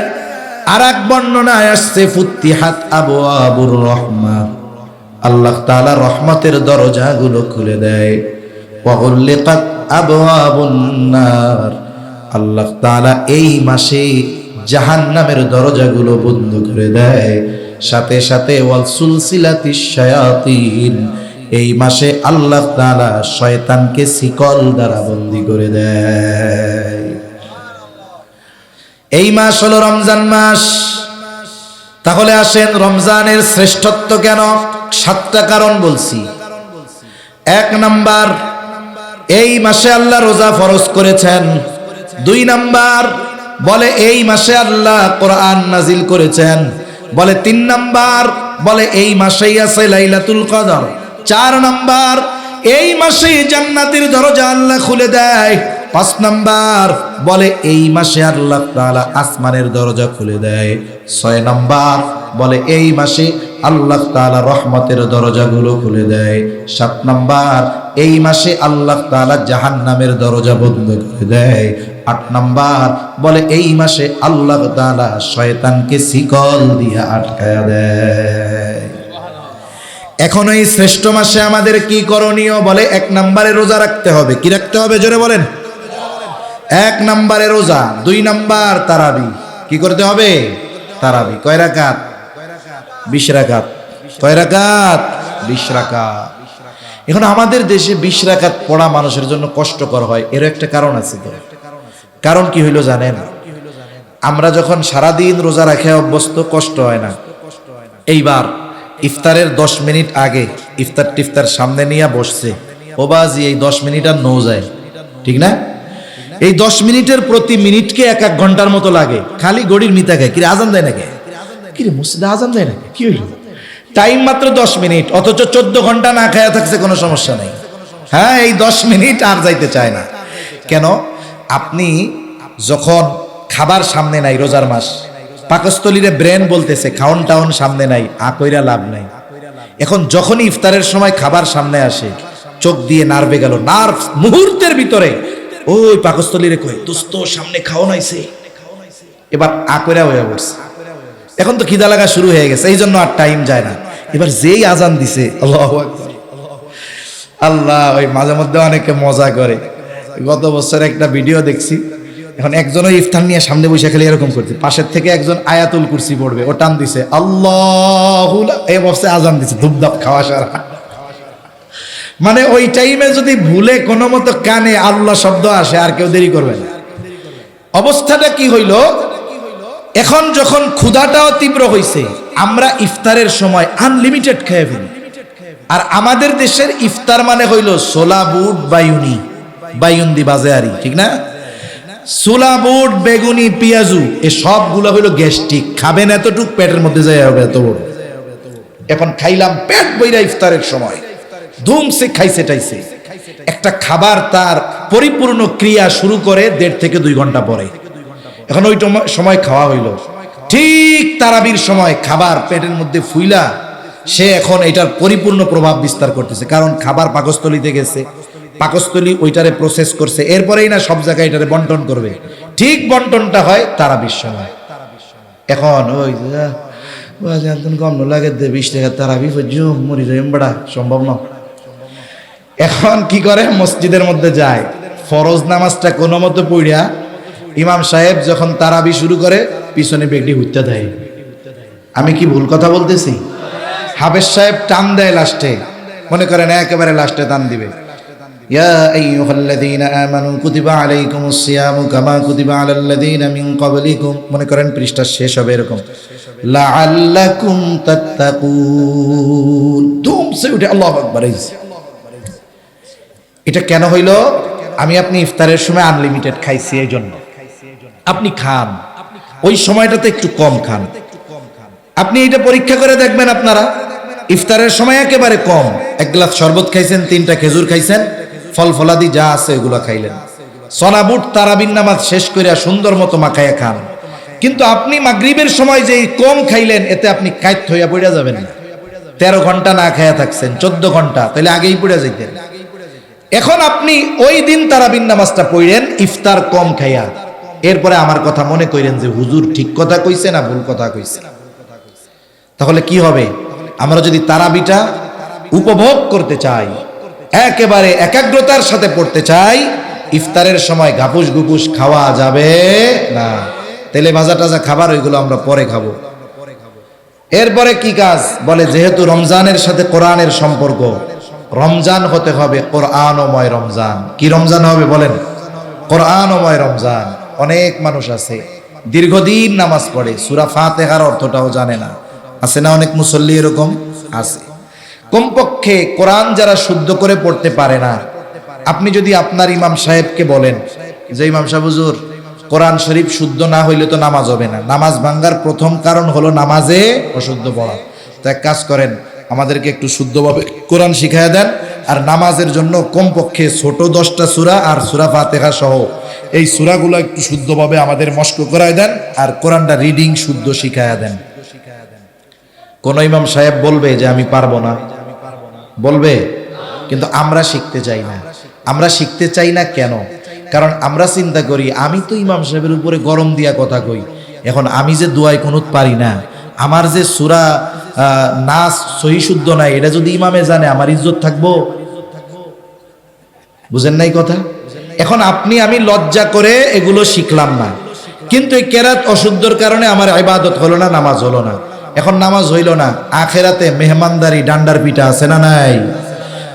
আরেক বর্ণনায় আসছে ফুতিহাত আবওয়াবুর রহমাত, আল্লাহ তাআলা রহমতের দরজাগুলো খুলে দেয়। ওয়া গুলিকাত আবওয়াবুন নার, আল্লাহ তাআলা এই মাসে জাহান্নামের দরজাগুলো বন্ধ করে দেয়। সাথে সাথে ওয়াল সুলসিলাতিশ শায়াতিন, এই মাসে আল্লাহ তাআলা শয়তানকে শিকল দ্বারা বন্দী করে দেয়। এই মাস হলো রমজান মাস। তাহলে আসেন রমজানের শ্রেষ্ঠত্ব কেন? 7টা কারণ বলছি। 1 নাম্বার, এই মাসে আল্লাহ রোজা ফরজ করেছেন। 2 নাম্বার, বলে এই মাসে আল্লাহ কোরআন নাজিল করেছেন। বলে 3 নাম্বার, বলে এই মাসেই আছে লাইলাতুল কদর। 4 নাম্বার, এই মাসে জান্নাতের দরজা আল্লাহ খুলে দেয়। 5 নাম্বার, বলে এই মাসে আল্লাহ তাআলা আসমানের দরজা খুলে দেয়। 6 নাম্বার, বলে এই মাসে আল্লাহ তাআলা রহমতের দরজাগুলো খুলে দেয়। 7 নাম্বার, এই মাসে আল্লাহ তাআলা জাহান্নামের দরজা বন্ধ করে দেয়। 8 নাম্বার, বলে এই মাসে আল্লাহ তাআলা শয়তানকে শিকল দিয়ে আটকায়া দেয়। এখন এই শ্রেষ্ঠ মাসে আমাদের কি করণীয়? বলে 1 নম্বরে রোজা রাখতে হবে। কি রাখতে হবে? জোরে বলেন। 1 নম্বরে রোজা। 2 নাম্বার তারাবি। কি করতে হবে? তারাবি। কয় রাকাত? 20 রাকাত। কয় রাকাত? 20 রাকাত। এখন আমাদের দেশে 20 রাকাত পড়া মানুষের জন্য কষ্টকর হয়। এর একটা কারণ আছে। তো কারণ কি হইল জানেন? আমরা যখন সারাদিন রোজা রাখে অভ্যস্ত, কষ্ট হয় না। এইবার ইফতারের 10 মিনিট আগে ইফতার টিফতার সামনে নিয়ে বসছে, ও বাজি এই 10 মিনিট আর নো যায়, ঠিক না? এই 10 মিনিটের প্রতি মিনিটকে 1-1 ঘন্টার মতো লাগে। খালি গড়ির মিতা খায়। কিরে আজান দেয় নাকি? কিরে মসজিদে আজান দেয় নাকি? কি হইল? টাইম মাত্র 10 মিনিট, অথচ 14 ঘন্টা না খায়া থাকছে, কোনো সমস্যা নেই। হ্যাঁ, এই 10 মিনিট আর যাইতে চায় না। কেন? আপনি যখন খাবার সামনে নাই, রোজার মাস, পাকস্থলীরে ব্রেন বলতেছে খাওন টাউন সামনে নাই, আকইরা লাভ নাই। এখন যখনই ইফতারের সময় খাবার সামনে আসে, চোখ দিয়ে নার্ভে গেল, নার্ভ মুহূর্তের ভিতরে ওই পাকস্থলীরে কয় দোস্ত সামনে খাওন আইছে, এবার আকইরা হয়ে পড়ছে। এখন তো খিদা লাগা শুরু হয়ে গেছে, এই জন্য আর টাইম যায় না। এবার যেই আজান দিছে, আল্লাহু আকবার, আল্লাহ, ওই মাঝে মধ্যে অনেকে মজা করে। গত বছর একটা ভিডিও দেখছি, এখন একজন ওই ইফতার নিয়ে সামনে বসে খেলে এরকম করছে, পাশের থেকে একজন আয়াতুল কুরসি পড়বে, ও টান দিছে আল্লাহু, এই বসে আজান দিছে, ধুপধাপ খাওয়া সারা। মানে ওই টাইমে যদি ভুলে কোনো মতো কানে আল্লাহ শব্দ আসে, আর কেউ দেরি করবে না। অবস্থাটা কি হইল? এখন যখন ক্ষুধাটাও তীব্র হইছে, আমরা ইফতারের সময় আনলিমিটেড খেয়ে ফেলি। আর আমাদের দেশের ইফতার মানে হইল ছোলা বুট বাইউনি, বাইউন্দি বাজেয়ারি, ঠিক না? ছোলা বুট বেগুনি পেঁয়াজু, এ সবগুলো হইল গ্যাস্ট্রিক। খাবেন এতটুক, পেটের মধ্যে যায় হবে এত বড়। এখন খাইলাম পেট বইরা ইফতারের সময়, ধুমসে খাইছে টাইছে। একটা খাবার তার পরিপূর্ণ ক্রিয়া শুরু করে 1.5 থেকে 2 ঘন্টা পরে। এখন ওই সময় খাওয়া হইল, ঠিক তারাবির সময় খাবার পেটের মধ্যে ফুইলা সে এখন এটার পরিপূর্ণ প্রভাব বিস্তার করতেছে, কারণ খাবার পাকস্থলীতে গেছে, পাকস্থলী ওইটারে প্রসেস করছে, এরপরেই না সব জায়গায় এটারে বন্টন করবে। ঠিক বন্টনটা হয় তারাবির সময়। এখন ওই কম লাগে 20 টাকা তারাবি মরি যায়, বড়া সম্ভব না। এখন কি করে? মসজিদের মধ্যে যায়, ফরজ নামাজটা কোনো মতো পড়িয়া ইমাম সাহেব যখন তারাবি শুরু করে, পিছনে বেগটি হুইত্যা দেয়, আমি কি ভুল কথা বলতেছি? হাফেজ সাহেব টান দেয় লাস্টে, মনে করেন একেবারে লাস্টে টান দিবে, ইয়া আইয়ুহাল্লাযীনা আমানু কুতিবা আলাইকুমুস সিয়ামু কামা কুতিবা আলাল্লাযীনা মিন ক্বাবলিকুম, মনে করেন পৃষ্ঠা শেষ হবে এরকম, লাআল্লাকুম তাত্তাকুন, ধুম সে উঠে আল্লাহু আকবার। এটা কেন হইল? আমি আপনি ইফতারের সময় আনলিমিটেড খাইছি, এই জন্য। আপনি খান, ওই সময়টাতে একটু কম খান। আপনি এটা পরীক্ষা করে দেখবেন, আপনারা ইফতারের সময় একেবারে কম, এক গ্লাস শরবত খাইছেন, 3টা খেজুর খাইছেন, ফল ফলাদি যা আছে এগুলো খাইলেন, সনাবুট তারাবির নামাজ শেষ করিয়া সুন্দর মতো মাখাইয়া খান। কিন্তু আপনি মাগরিবের সময় যে কম খাইলেন, এতে আপনি কাইত হইয়া পড়ে যাবেন না। 13 ঘন্টা না খাইয়া থাকছেন, 14 ঘন্টা, তাহলে আগেই পড়ে যাইতেন। এখন আপনি ওই দিন তারাবির নামাজটা পড়েন ইফতার কম খাইয়া, এরপরে আমার কথা মনে করেন যে হুজুর ঠিক কথা কইছে না ভুল কথা কইছে। তাহলে কি হবে? আমরা যদি তারাবিটা উপভোগ করতে চাই, একেবারে একাগ্রতার সাথে পড়তে চাই, ইফতারের সময় গাপুস গুপুস খাওয়া যাবে না। তেলে ভাজা টাজা খাবার ওইগুলো আমরা পরে খাবো। এরপরে কি কাজ? বলে যেহেতু রমজানের সাথে কোরআনের সম্পর্ক, রমজান হতে হবে কোরআনময় রমজান। কি রমজান হবে বলেন? কোরআনময় রমজান। অনেক মানুষ আছে দীর্ঘদিন নামাজ পড়ে, সূরা ফাতিহার অর্থটাও জানে না, আছে না? অনেক মুসল্লি এরকম আছে। কমপক্ষে কোরআন যারা শুদ্ধ করে পড়তে পারে না, আপনি যদি আপনার ইমাম সাহেবকে বলেন যে ইমাম সাহেব হুজুর, কোরআন শরীফ শুদ্ধ না হইলে তো নামাজ হবে না, নামাজ ভাঙ্গার প্রথম কারণ হলো নামাজে অশুদ্ধ পড়া, তো এক কাজ করেন, আমাদেরকে একটু শুদ্ধভাবে কোরআন শিখাইয়া দেন, আর নামাজের জন্য কমপক্ষে ছোট 10টা সূরা আর সূরা ফাতিহা সহ এই সূরাগুলো একটু শুদ্ধভাবে আমাদের মস্ক করায় দেন, আর কোরআনটা রিডিং শুদ্ধ শিখাইয়া দেন। কোন ইমাম সাহেব বলবে যে আমি পারবো না? বলবে? কিন্তু আমরা শিখতে চাই না। আমরা শিখতে চাই না কেন? কারণ আমরা চিন্তা করি আমি তো ইমাম সাহেবের উপরে গরম দিয়া কথা কই, এখন আমি যে দুআয়ে কুনুত পারি না, আমার যে সূরা নাস সহি শুদ্ধ নাই, এটা যদি ইমামে জানে আমার ইজ্জত থাকবো? বুঝেন নাই কথা? এখন আপনি আমি লজ্জা করে এগুলো শিখলাম না, কিন্তু এই কেরাত অশুদ্ধর কারণে আমার ইবাদত হলো না, নামাজ হলো না। এখন নামাজ হইল না, আখেরাতে মেহমানদারি ডান্ডার পিঠা আছে না নাই?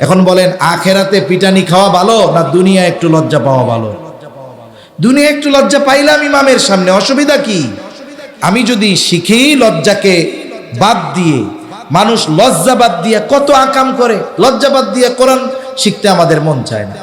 এখন বলেন আখেরাতে পিটানি খাওয়া ভালো না দুনিয়া একটু লজ্জা পাওয়া ভালো? দুনিয়া একটু লজ্জা পাইলাম ইমামের সামনে, অসুবিধা কি? আমি যদি শিখি লজ্জাকে বাদ দিয়ে, মানুষ লজ্জা বাদ দিয়ে কত আকাম করে, লজ্জা বাদ দিয়ে কোরআন শিখতে আমাদের মন চায় না।